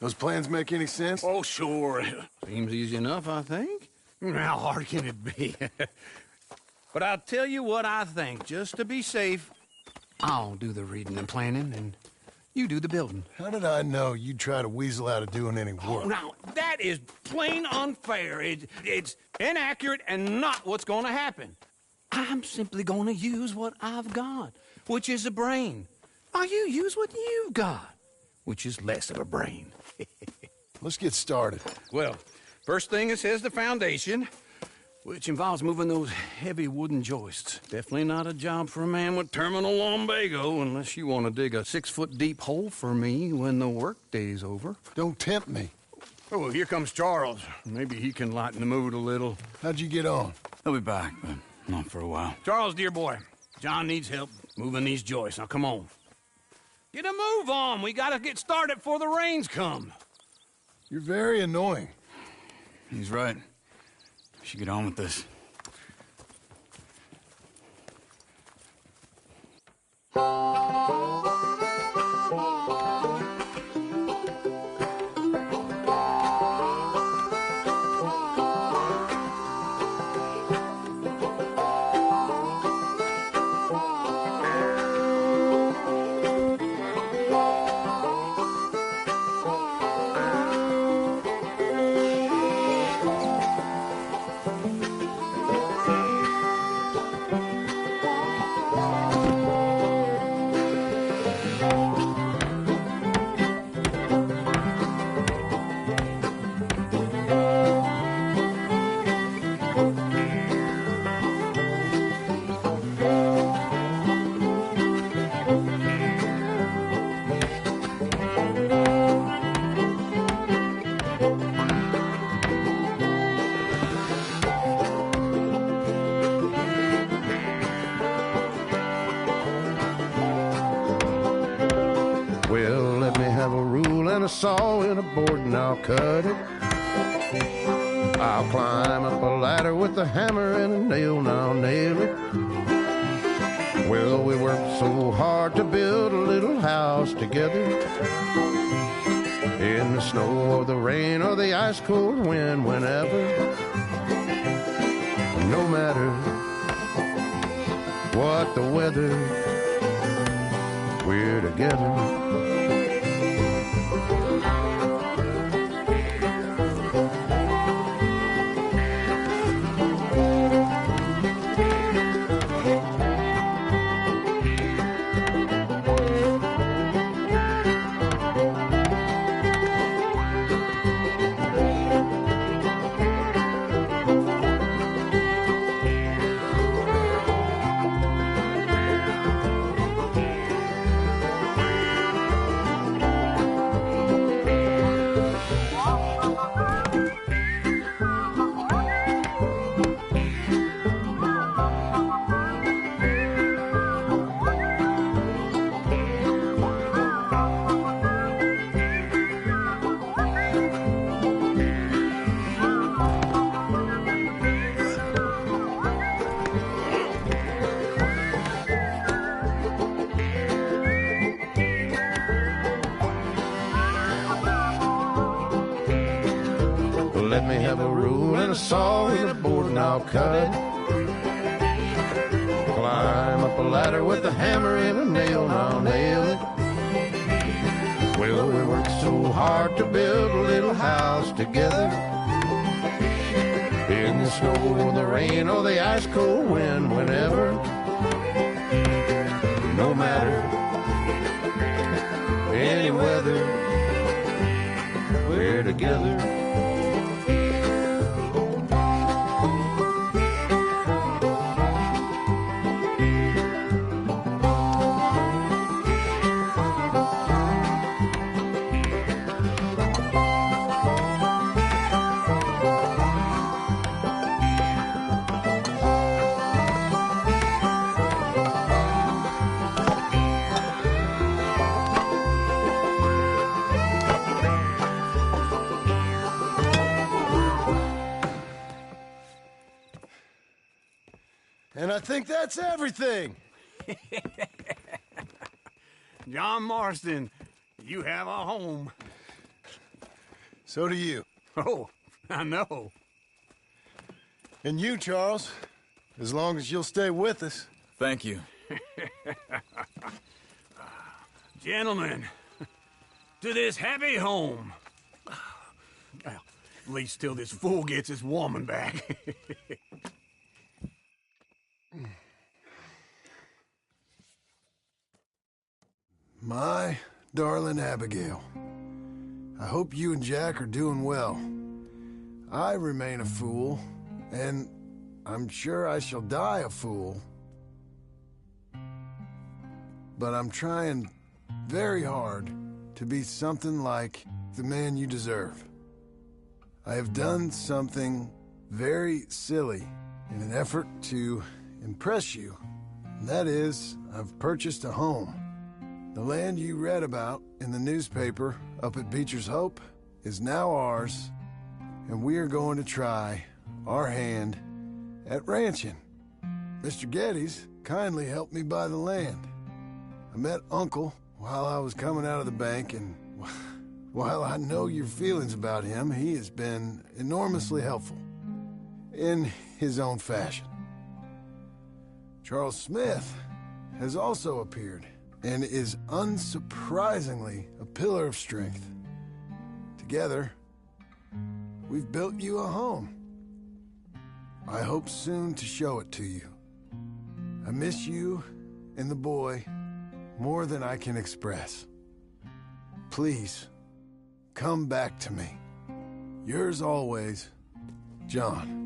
Those plans make any sense? Oh, sure. Seems easy enough, I think. How hard can it be? But I'll tell you what I think. Just to be safe, I'll do the reading and planning, and you do the building. How did I know you'd try to weasel out of doing any Oh, work? now, that is plain unfair. It's inaccurate and not what's going to happen. I'm simply going to use what I've got, which is a brain. Now, you use what you've got, which is less of a brain. Let's get started. Well, first thing it says the foundation, which involves moving those heavy wooden joists. Definitely not a job for a man with terminal lumbago, unless you want to dig a 6-foot deep hole for me when the workday's over. Don't tempt me. Oh, here comes Charles. Maybe he can lighten the mood a little. How'd you get on? He'll be back, but not for a while. Charles, dear boy, John needs help moving these joists. Now, come on. Get a move on. We gotta get started before the rains come. You're very annoying. He's right. We should get on with this. Well, let me have a rule and a saw and a board and I'll cut it. I'll climb up a ladder with a hammer and a nail and I'll nail it. Well, we worked so hard to build a little house together. In the snow or the rain or the ice cold wind, whenever. No matter what the weather, we're together. let me have a rule and a saw and a board and I'll cut it. Climb up a ladder with a hammer and a nail and I'll nail it. Well, we worked so hard to build a little house together. In the snow or the rain or the ice cold wind, whenever. No matter any weather, we're together. And I think that's everything. John Marston, you have a home. So do you. Oh, I know. And you, Charles, as long as you'll stay with us. Thank you. Gentlemen, to this happy home. Well, at least till this fool gets his woman back. My darling Abigail, I hope you and Jack are doing well. I remain a fool, and I'm sure I shall die a fool. But I'm trying very hard to be something like the man you deserve. I have done something very silly in an effort to impress you, and that is, I've purchased a home. The land you read about in the newspaper up at Beecher's Hope is now ours, and we are going to try our hand at ranching. Mr. Geddes kindly helped me buy the land. I met Uncle while I was coming out of the bank, and while I know your feelings about him, he has been enormously helpful in his own fashion. Charles Smith has also appeared and is unsurprisingly a pillar of strength. Together, we've built you a home. I hope soon to show it to you. I miss you and the boy more than I can express. Please, come back to me. Yours always, John.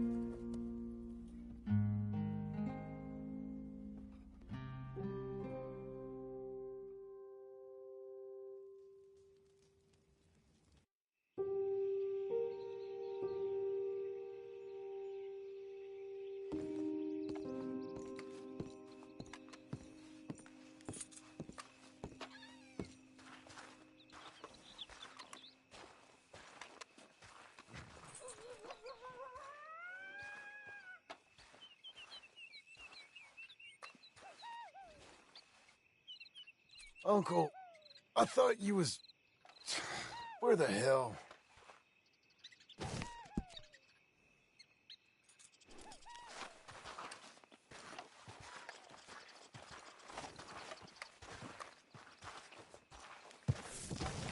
Uncle, I thought you was... Where the hell?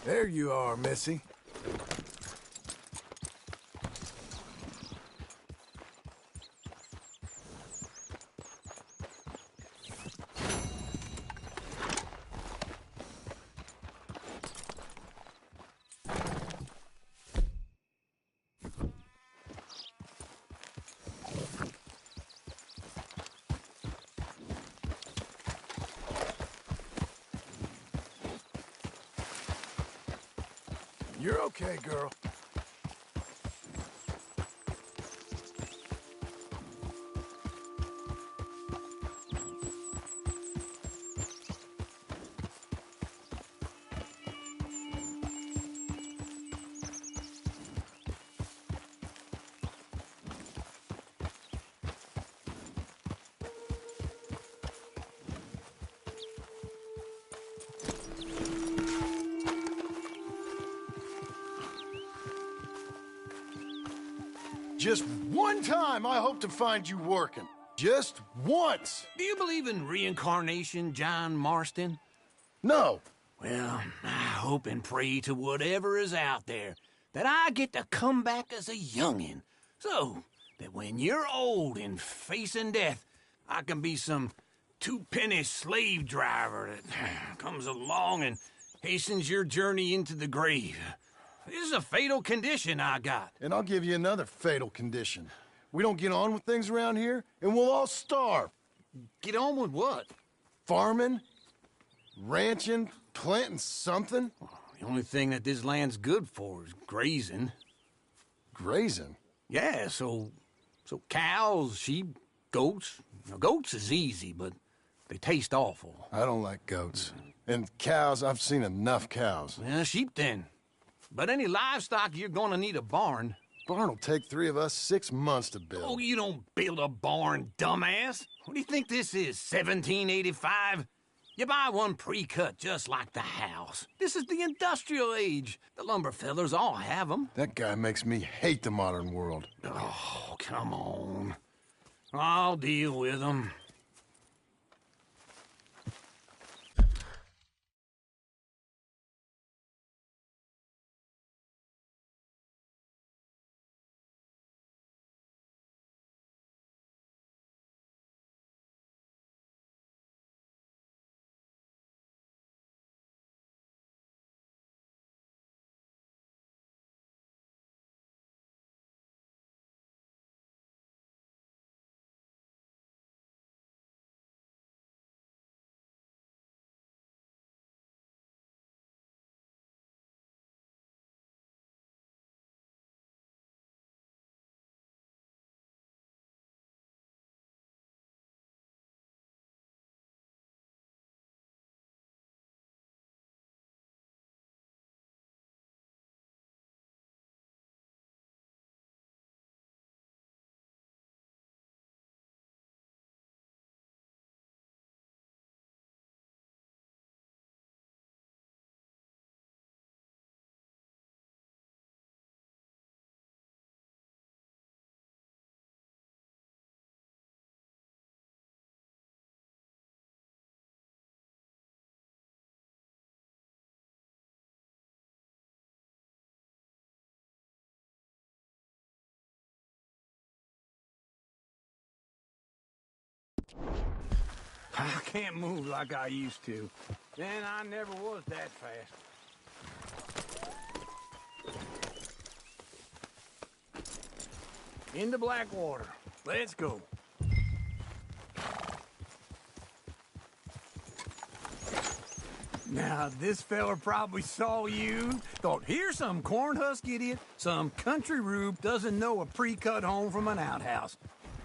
There you are, Missy. You're okay, girl. Just one time I hope to find you working. Just once. Do you believe in reincarnation, John Marston? No. Well, I hope and pray to whatever is out there that I get to come back as a youngin', so that when you're old and facing death, I can be some two-penny slave driver that comes along and hastens your journey into the grave. This is a fatal condition I got. And I'll give you another fatal condition. We don't get on with things around here, and we'll all starve. Get on with what? Farming, ranching, planting something. The only thing that this land's good for is grazing. Grazing? Yeah, so cows, sheep, goats. Now, goats is easy, but they taste awful. I don't like goats. And cows, I've seen enough cows. Yeah, sheep then. But any livestock, you're gonna need a barn. Barn will take 3 of us 6 months to build. Oh, you don't build a barn, dumbass. What do you think this is, 1785? You buy one pre-cut just like the house. This is the industrial age. The lumber fellers all have them. That guy makes me hate the modern world. Oh, come on. I'll deal with them. I can't move like I used to. And I never was that fast. Into Blackwater. Let's go. Now, this fella probably saw you, thought, here's some cornhusk idiot, some country rube doesn't know a pre-cut home from an outhouse.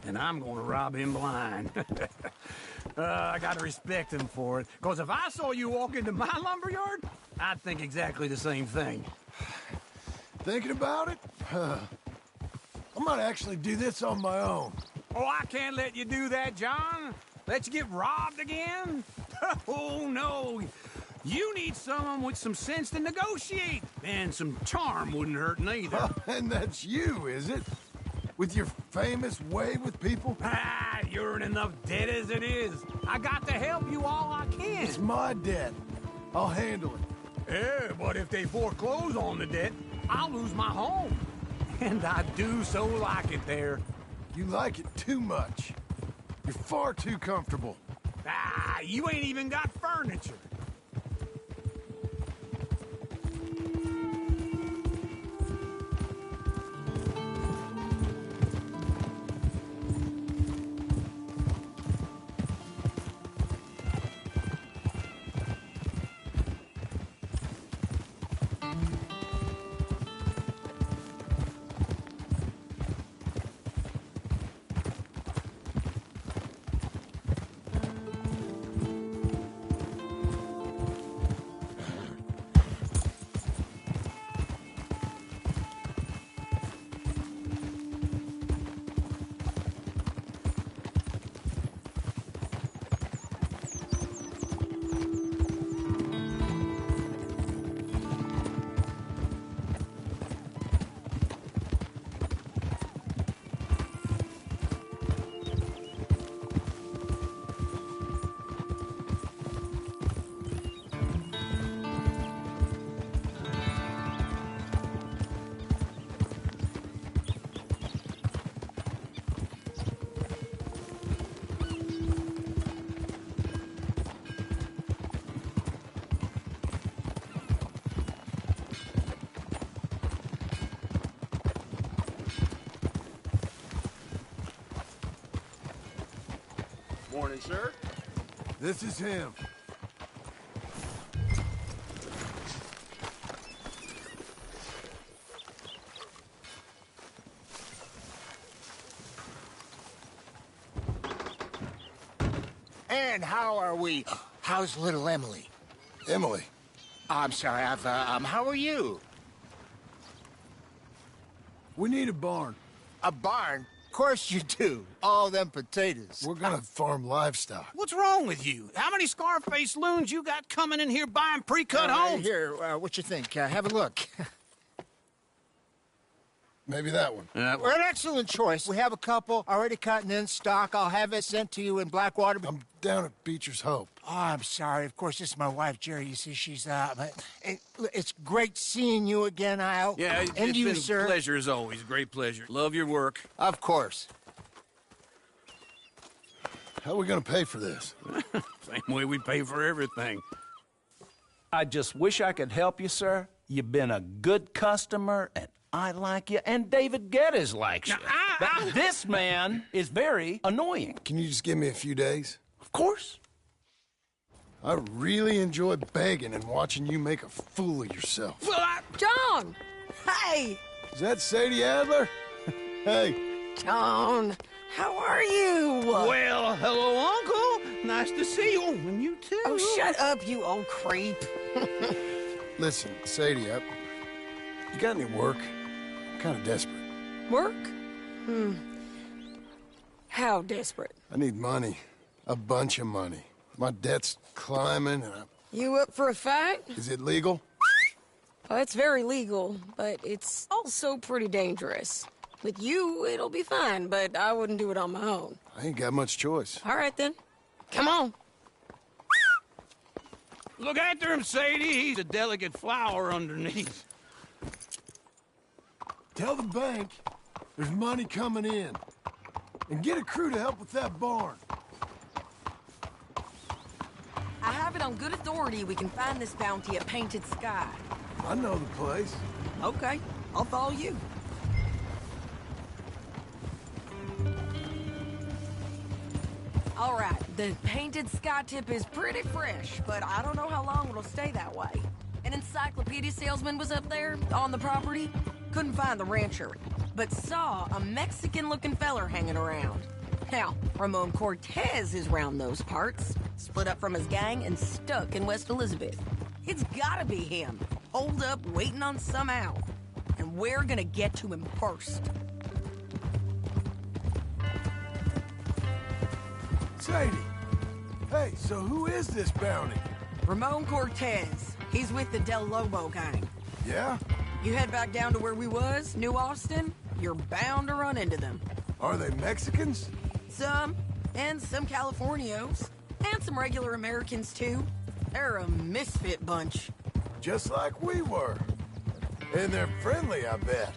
And I'm gonna rob him blind. I gotta respect him for it, because if I saw you walk into my lumberyard, I'd think exactly the same thing. Thinking about it? I might actually do this on my own. Oh, I can't let you do that, John. Let you get robbed again? Oh, no. You need someone with some sense to negotiate. And some charm wouldn't hurt neither. And that's you, is it? With your famous way with people? Ah, you're in enough debt as it is. I got to help you all I can. It's my debt. I'll handle it. Yeah, but if they foreclose on the debt, I'll lose my home. And I do so like it there. You like it too much. You're far too comfortable. Ah, you ain't even got furniture. morning, sir. This is him. And how are we? How's little Emily? Emily. I'm sorry, how are you? We need a barn. A barn? Of course you do. All them potatoes. We're gonna farm livestock. What's wrong with you? How many Scarface loons you got coming in here buying pre-cut homes? Here, what you think? Have a look. Maybe that one. Well, an excellent choice. We have a couple already cut and in stock. I'll have it sent to you in Blackwater. I'm down at Beecher's Hope. Oh, I'm sorry. Of course, this is my wife, Jerry. You see, she's, it's great seeing you again, Al. Yeah, and it's you, been sir. a pleasure as always. Great pleasure. Love your work. Of course. How are we gonna pay for this? Same way we pay for everything. I just wish I could help you, sir. You've been a good customer, and I like you, and David Geddes likes you. But this man is very annoying. Can you just give me a few days? Of course. I really enjoy begging and watching you make a fool of yourself. John! Hey! Is that Sadie Adler? Hey. John, how are you? Well, hello, Uncle. Nice to see you. And you too. Oh, shut up, you old creep. Listen, Sadie, you got any work? I'm kind of desperate. Work? How desperate? I need money. A bunch of money. My debt's climbing and You up for a fight? Is it legal? Well, it's very legal, but it's also pretty dangerous. With you, it'll be fine, but I wouldn't do it on my own. I ain't got much choice. All right, then. Come on. Look after him, Sadie. He's a delicate flower underneath. Tell the bank there's money coming in. And get a crew to help with that barn. I have it on good authority we can find this bounty at Painted Sky. I know the place. Okay, I'll follow you. All right, the Painted Sky tip is pretty fresh, but I don't know how long it'll stay that way. An encyclopedia salesman was up there on the property. Couldn't find the rancher, but saw a Mexican-looking feller hanging around. Now, Ramon Cortez is round those parts, split up from his gang and stuck in West Elizabeth. It's gotta be him, holed up waiting on some owl. And we're gonna get to him first. Sadie! Hey, so who is this bounty? Ramon Cortez. He's with the Del Lobo gang. Yeah? You head back down to where we was, New Austin, you're bound to run into them. Are they Mexicans? Some, and some Californios, and some regular Americans too. They're a misfit bunch. Just like we were. And they're friendly, I bet.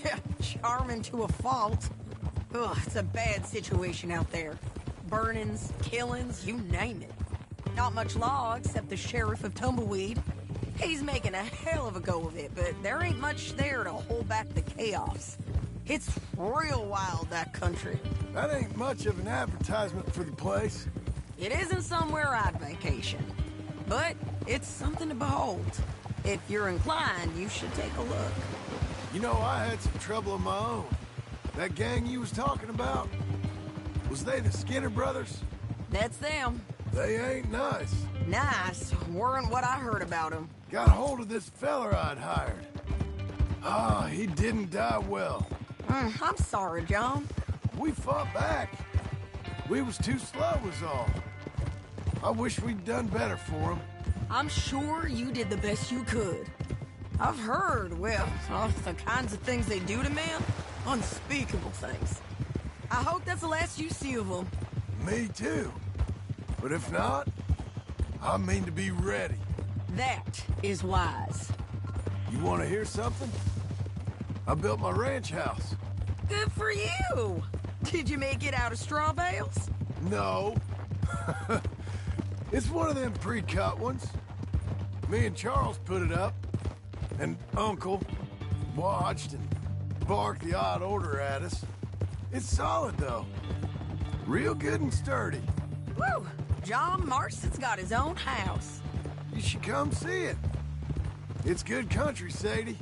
Yeah, charming to a fault. Ugh, it's a bad situation out there. Burnings, killings, you name it. Not much law except the sheriff of Tumbleweed. He's making a hell of a go of it, but there ain't much there to hold back the chaos. It's real wild, that country. That ain't much of an advertisement for the place. It isn't somewhere I'd vacation, but it's something to behold. If you're inclined, you should take a look. You know, I had some trouble of my own. That gang you was talking about, was they the Skinner brothers? That's them. They ain't nice. Nice weren't what I heard about them. Got hold of this feller I'd hired. Ah, he didn't die well. I'm sorry, John. We fought back. We was too slow was all. I wish we'd done better for him. I'm sure you did the best you could. I've heard, well, the kinds of things they do to men. Unspeakable things. I hope that's the last you see of them. Me too. But if not, I mean to be ready. That is wise. You want to hear something? I built my ranch house. Good for you. Did you make it out of straw bales? No. It's one of them pre-cut ones. Me and Charles put it up, and Uncle watched and barked the odd order at us. It's solid, though. Real good and sturdy. Woo! John Marston's got his own house. You should come see it. It's good country, Sadie.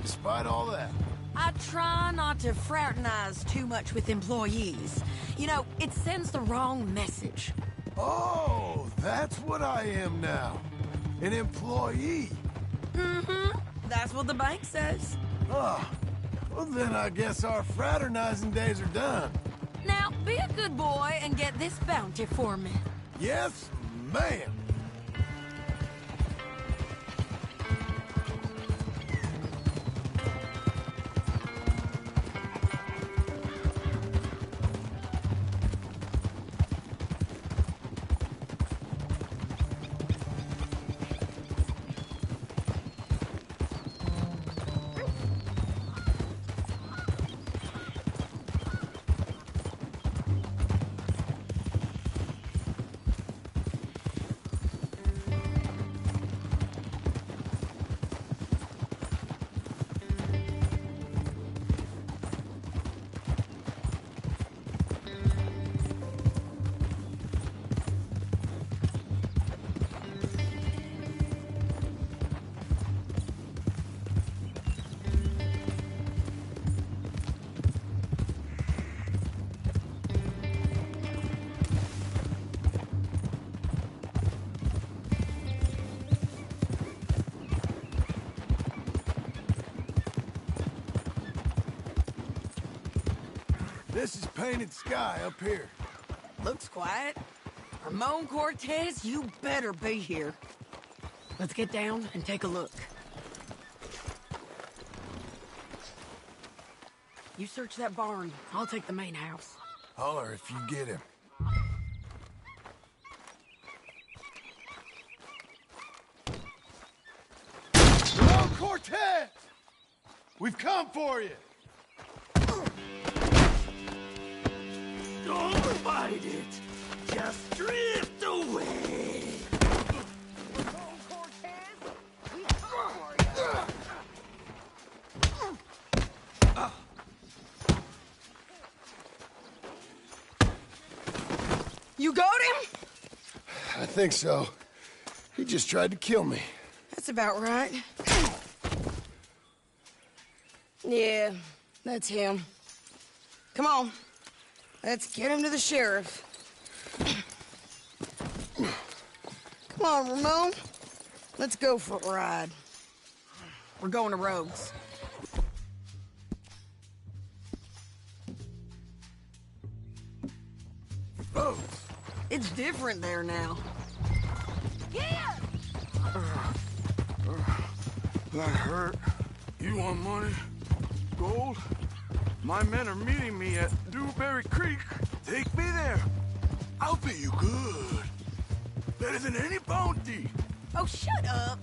Despite all that. I try not to fraternize too much with employees. You know, it sends the wrong message. Oh, that's what I am now. An employee. Mm-hmm. That's what the bank says. Oh, well then I guess our fraternizing days are done. Now, be a good boy and get this bounty for me. Yes, ma'am. This is painted sky up here. Looks quiet. Ramon Cortez, you better be here. Let's get down and take a look. You search that barn. I'll take the main house. Holler if you get him. Ramon Cortez! We've come for you! Don't fight it. Just drift away. You got him? I think so. He just tried to kill me. That's about right. Yeah, that's him. Come on. Let's get him to the sheriff. Come on, Ramon. Let's go for a ride. We're going to Rhodes. Rhodes? It's different there now. Yeah! That hurt. You want money? Gold? My men are meeting me at Dewberry Creek. Take me there. I'll pay you good. Better than any bounty. Oh, shut up.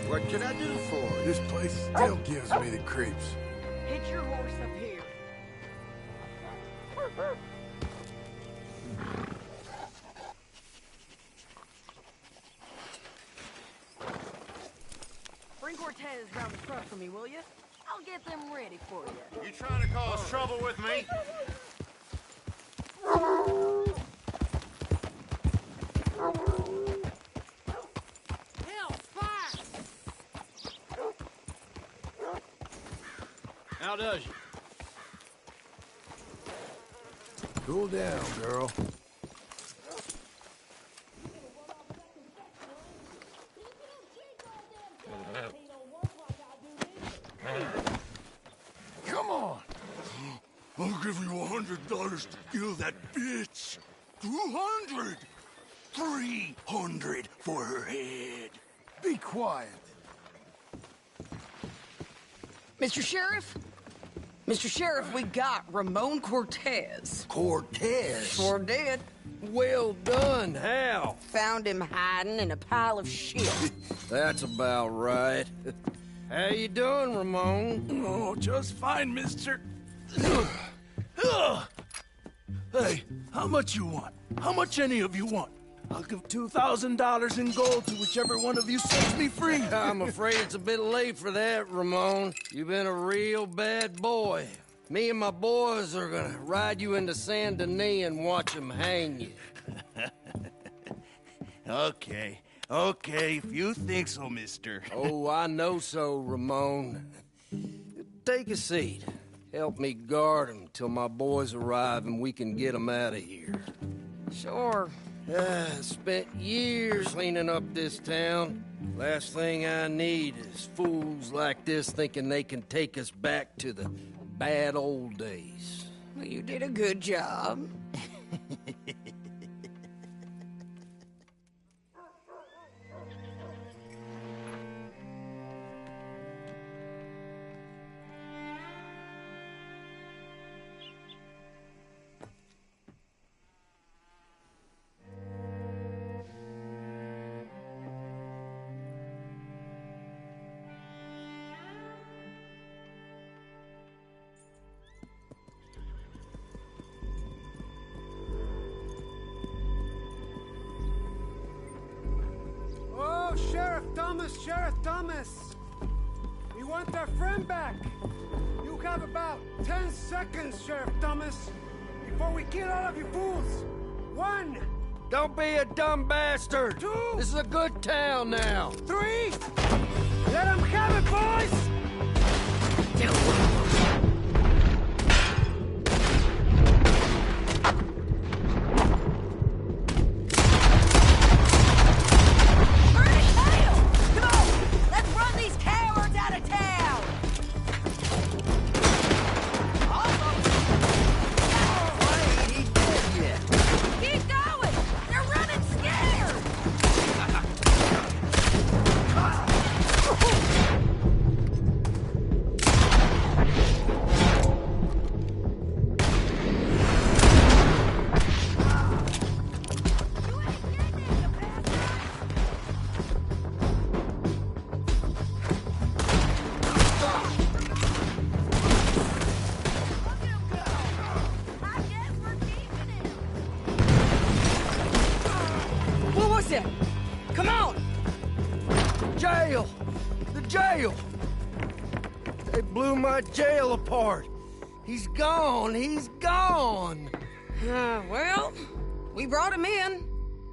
What can I do for you? This place still gives me the creeps. Hitch your horse up here. Bring Cortez round the front for me, will you? I'll get them ready for you. You trying to cause trouble with me? Hell, fire! How does you? Cool down, girl. Come on. I'll give you $100 to kill that bitch. 200. 300 for her head. Be quiet. Mr. Sheriff? Mr. Sheriff, we got Ramon Cortez. Cortez? Sure did. Well done. How? Found him hiding in a pile of shit. That's about right. How you doing, Ramon? Oh, just fine, mister. Hey, how much you want? How much any of you want? I'll give $2,000 in gold to whichever one of you sets me free. I'm afraid it's a bit late for that, Ramon. You've been a real bad boy. Me and my boys are gonna ride you into Saint Denis and watch them hang you. Okay, if you think so, mister. Oh, I know so, Ramon. Take a seat. Help me guard them till my boys arrive and we can get them out of here. Sure. Spent years cleaning up this town. Last thing I need is fools like this thinking they can take us back to the bad old days. Well, you did a good job. Sheriff Thomas! We want our friend back! You have about 10 seconds, Sheriff Thomas, before we kill all of you fools! 1! Don't be a dumb bastard! 2! This is a good town now! 3! Let them have it, boys! Come on! Jail! The jail! They blew my jail apart. He's gone. He's gone. Well, we brought him in.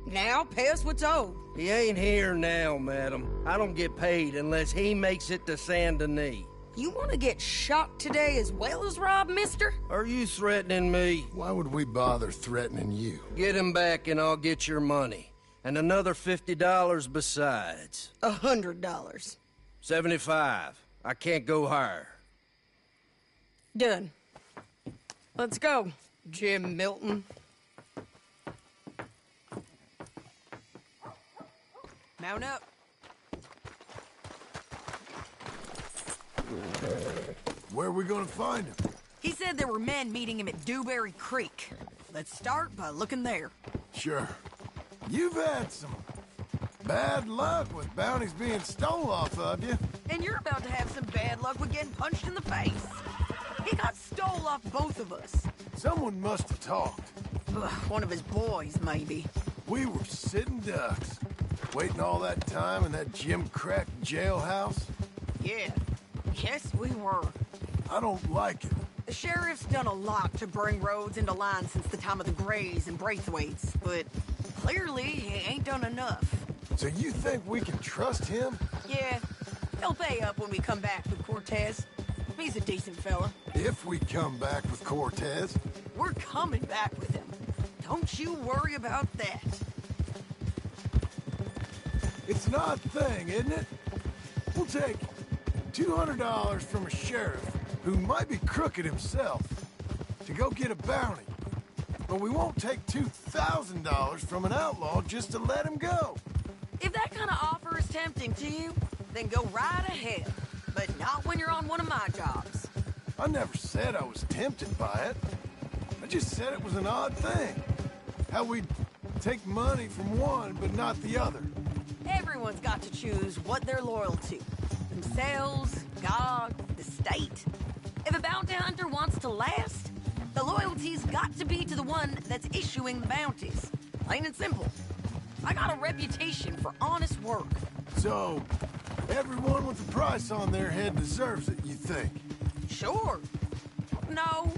Now pay us what's owed. He ain't here now, madam. I don't get paid unless he makes it to Saint Denis. You want to get shot today as well as rob, mister? Are you threatening me? Why would we bother threatening you? Get him back and I'll get your money. And another $50 besides. $100. 75. I can't go higher. Done. Let's go, Jim Milton. Mount up. Where are we gonna find him? He said there were men meeting him at Dewberry Creek. Let's start by looking there. Sure. You've had some bad luck with bounties being stole off of you. And you're about to have some bad luck with getting punched in the face. He got stole off both of us. Someone must have talked. Ugh, one of his boys, maybe. We were sitting ducks, waiting all that time in that Jim Crack jailhouse. Yeah. Yes, we were. I don't like it. The sheriff's done a lot to bring roads into line since the time of the Grays and Braithwaites, but clearly he ain't done enough. So you think we can trust him? Yeah. He'll pay up when we come back with Cortez. He's a decent fella. If we come back with Cortez. We're coming back with him. Don't you worry about that. It's an odd thing, isn't it? We'll take $200 from a sheriff who might be crooked himself to go get a bounty. But But we won't take $2,000 from an outlaw just to let him go. If that kind of offer is tempting to you, then go right ahead. But not when you're on one of my jobs. I never said I was tempted by it. I just said it was an odd thing. How we'd take money from one, but not the other. Everyone's got to choose what they're loyal to. Themselves, God, the state. If a bounty hunter wants to last, the loyalty's got to be to the one that's issuing the bounties. Plain and simple. I got a reputation for honest work. So, everyone with a price on their head deserves it, you think? Sure. No,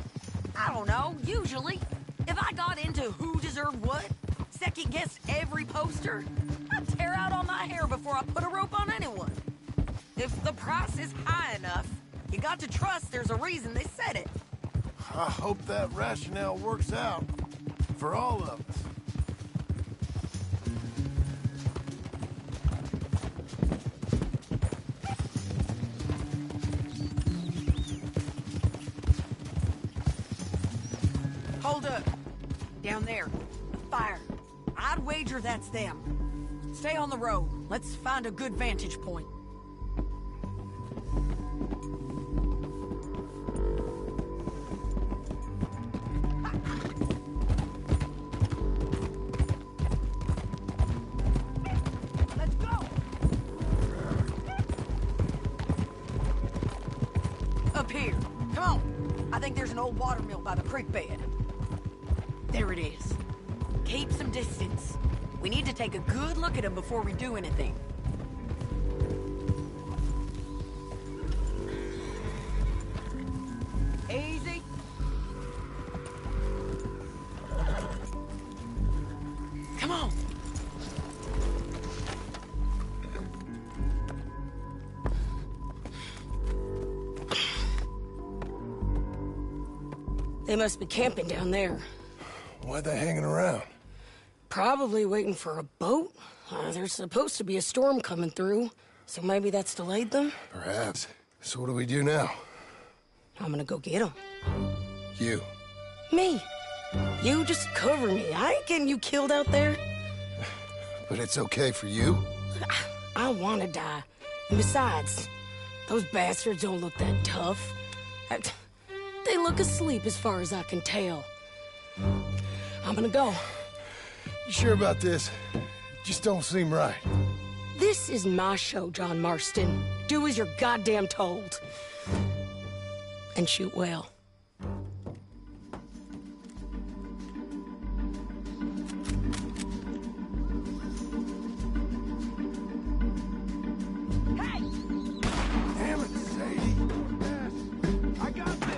I don't know, usually. If I got into who deserved what, second-guessed every poster, I'd tear out all my hair before I put a rope on anyone. If the price is high enough, you got to trust there's a reason they said it. I hope that rationale works out for all of us. Hold up. Down there. A fire. I'd wager that's them. Stay on the road. Let's find a good vantage point. Let's go! Up here. Come on. I think there's an old water mill by the creek bed. There it is. Keep some distance. We need to take a good look at him before we do anything. Easy. Come on. They must be camping down there. Why they hanging around? Probably waiting for a boat. There's supposed to be a storm coming through, so maybe that's delayed them? Perhaps. So what do we do now? I'm gonna go get them. You. Me. You just cover me. I ain't getting you killed out there. But it's okay for you? I wanna die. And besides, those bastards don't look that tough. They look asleep as far as I can tell. I'm gonna go. You sure about this? Just don't seem right. This is my show, John Marston. Do as you're goddamn told. And shoot well. Damn it, Sadie. Yes, I got this.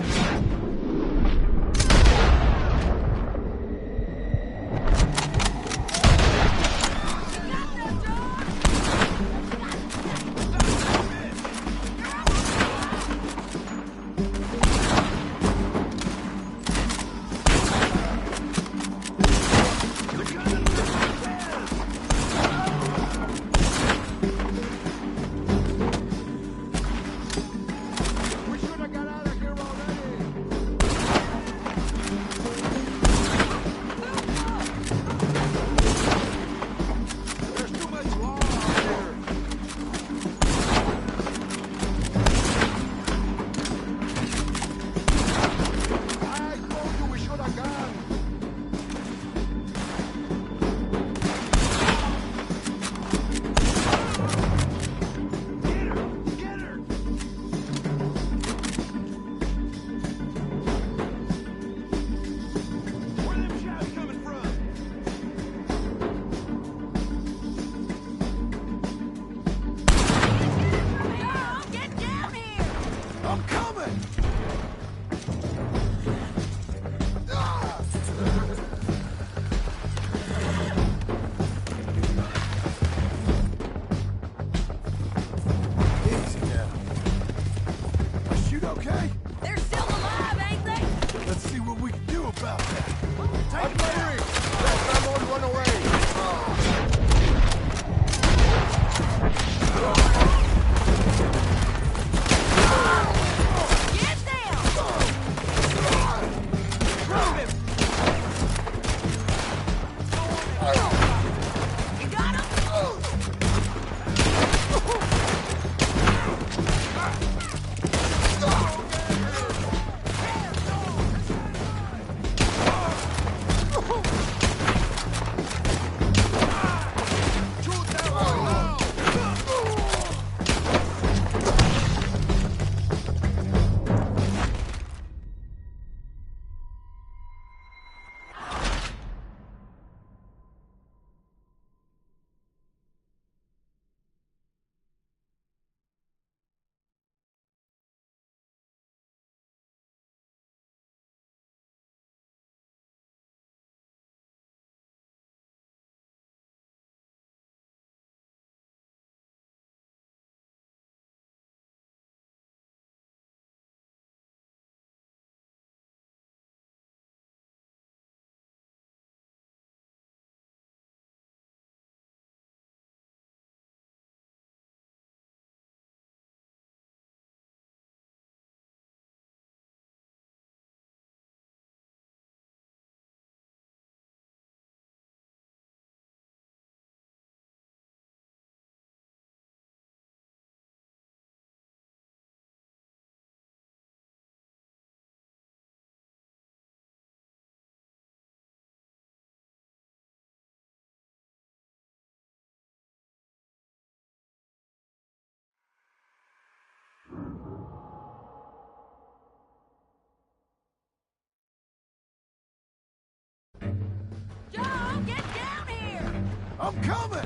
I'm coming!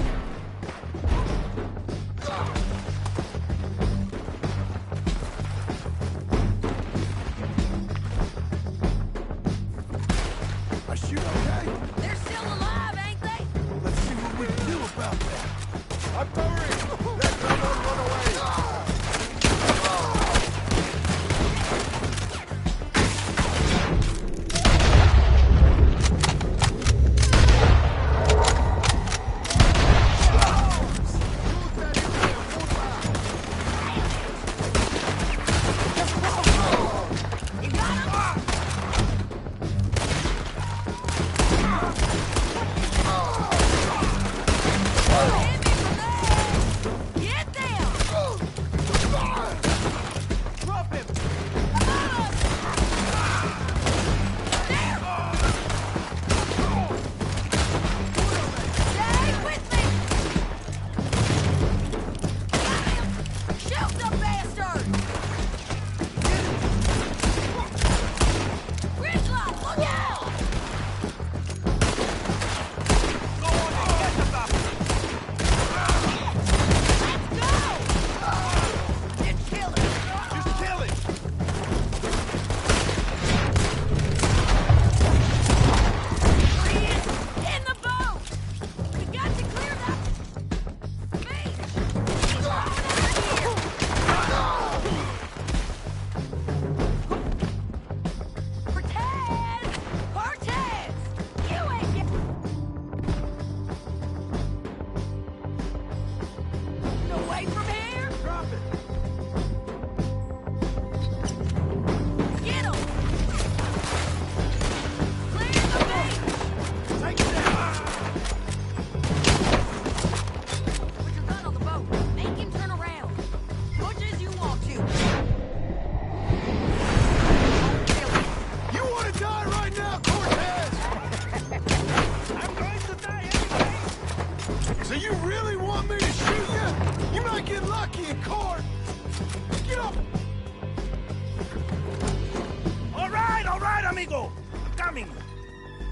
I shoot okay? They're still alive, ain't they? Let's see what we can do about that. I'm buried! Let someone run away!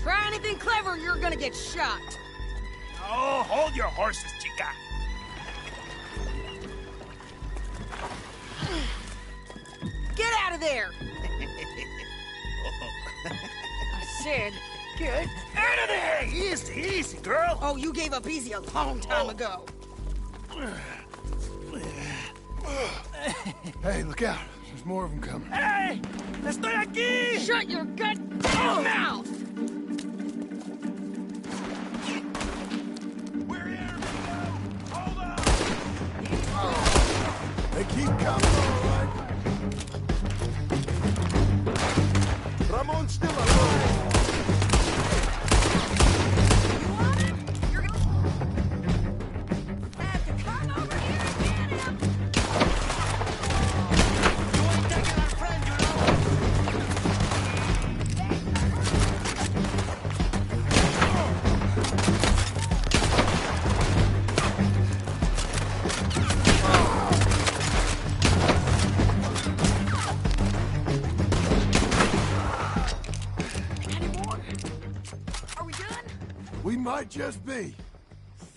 Try anything clever, you're gonna get shot. Oh, hold your horses, chica. Get out of there! I said, get out of there! Easy, easy, girl. Oh, you gave up easy a long time ago. Hey, look out. There's more of them coming. Hey! Estoy aquí! Shut your goddamn mouth! We're here, hold on! They keep coming, all right. Ramon's still alive. We might just be.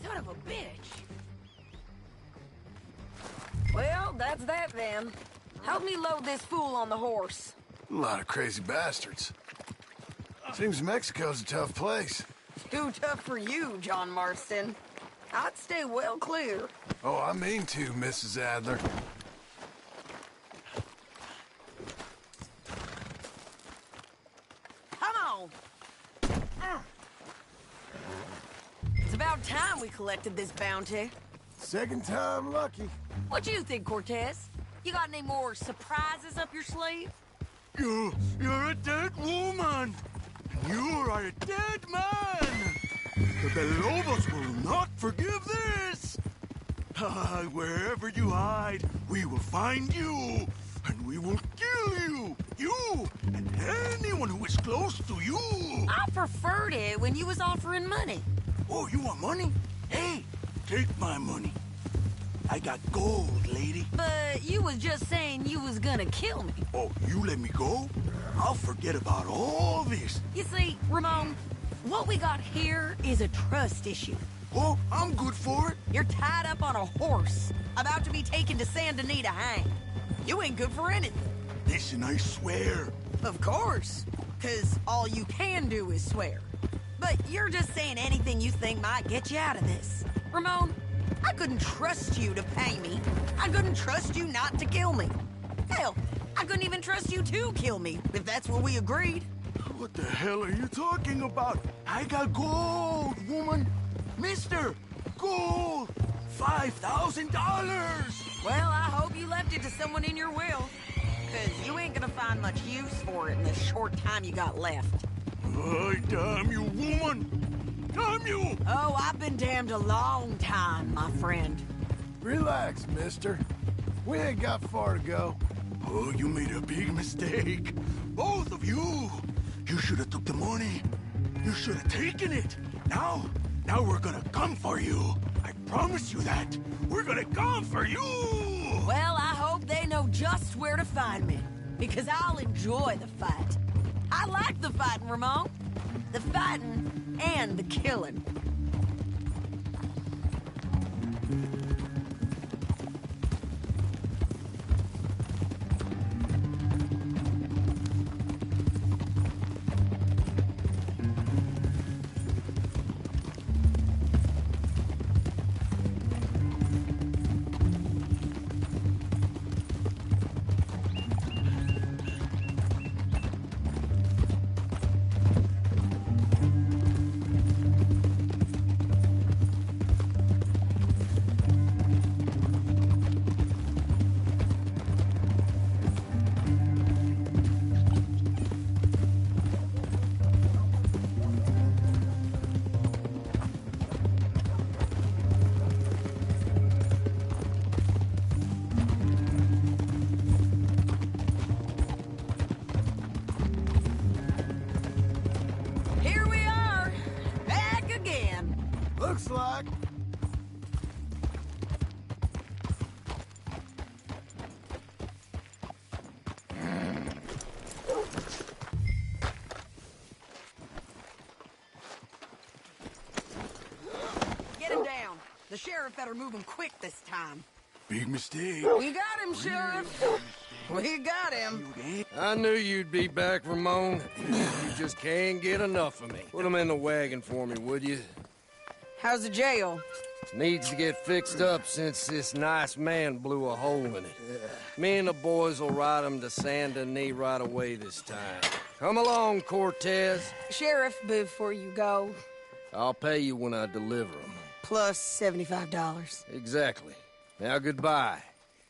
Son of a bitch. Well, that's that then. Help me load this fool on the horse. A lot of crazy bastards. Seems Mexico's a tough place. Too tough for you, John Marston. I'd stay well clear. Oh, I mean to, Mrs. Adler. Come on. It's about time we collected this bounty. Second time lucky. What do you think, Cortez? You got any more surprises up your sleeve? You're a dead woman. You are a dead man. The Lobos will not forgive this. Wherever you hide, we will find you. And we will kill you. You and anyone who is close to you. I preferred it when you was offering money. Oh, you want money? Hey, take my money. I got gold, lady. But you was just saying you was gonna kill me. Oh, you let me go? I'll forget about all this. You see, Ramon, what we got here is a trust issue. Oh, I'm good for it. You're tied up on a horse, about to be taken to Saint Denis to hang. You ain't good for anything. Listen, I swear. Of course, because all you can do is swear. But you're just saying anything you think might get you out of this. Ramon, I couldn't trust you to pay me. I couldn't trust you not to kill me. Hell, I couldn't even trust you to kill me, if that's what we agreed. What the hell are you talking about? I got gold, woman. Mister, gold. $5,000. Well, I hope you left it to someone in your will. Because you ain't gonna find much use for it in the short time you got left. Oh, damn you, woman! Damn you! Oh, I've been damned a long time, my friend. Relax, mister. We ain't got far to go. Oh, you made a big mistake. Both of you. You should have took the money. You should have taken it. Now we're gonna come for you. I promise you that. We're gonna come for you! Well, I hope they know just where to find me. Because I'll enjoy the fight. I like the fighting, Ramon. The fighting and the killing. Looks like. Get him down. The sheriff better move him quick this time. Big mistake. We got him, Sheriff. We got him. I knew you'd be back, Ramon. You just can't get enough of me. Put him in the wagon for me, would you? How's the jail? Needs to get fixed up since this nice man blew a hole in it. Me and the boys will ride him to Saint Denis right away this time. Come along, Cortez. Sheriff, before you go... I'll pay you when I deliver him. Plus $75. Exactly. Now goodbye.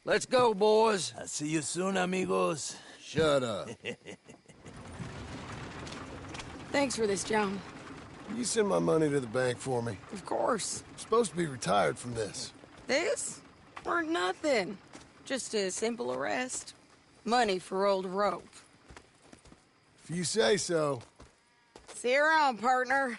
Let's go, boys. I'll see you soon, amigos. Shut up. Thanks for this, John. You send my money to the bank for me. Of course. I'm supposed to be retired from this. This? Weren't nothing. Just a simple arrest. Money for old rope. If you say so. See you around, partner.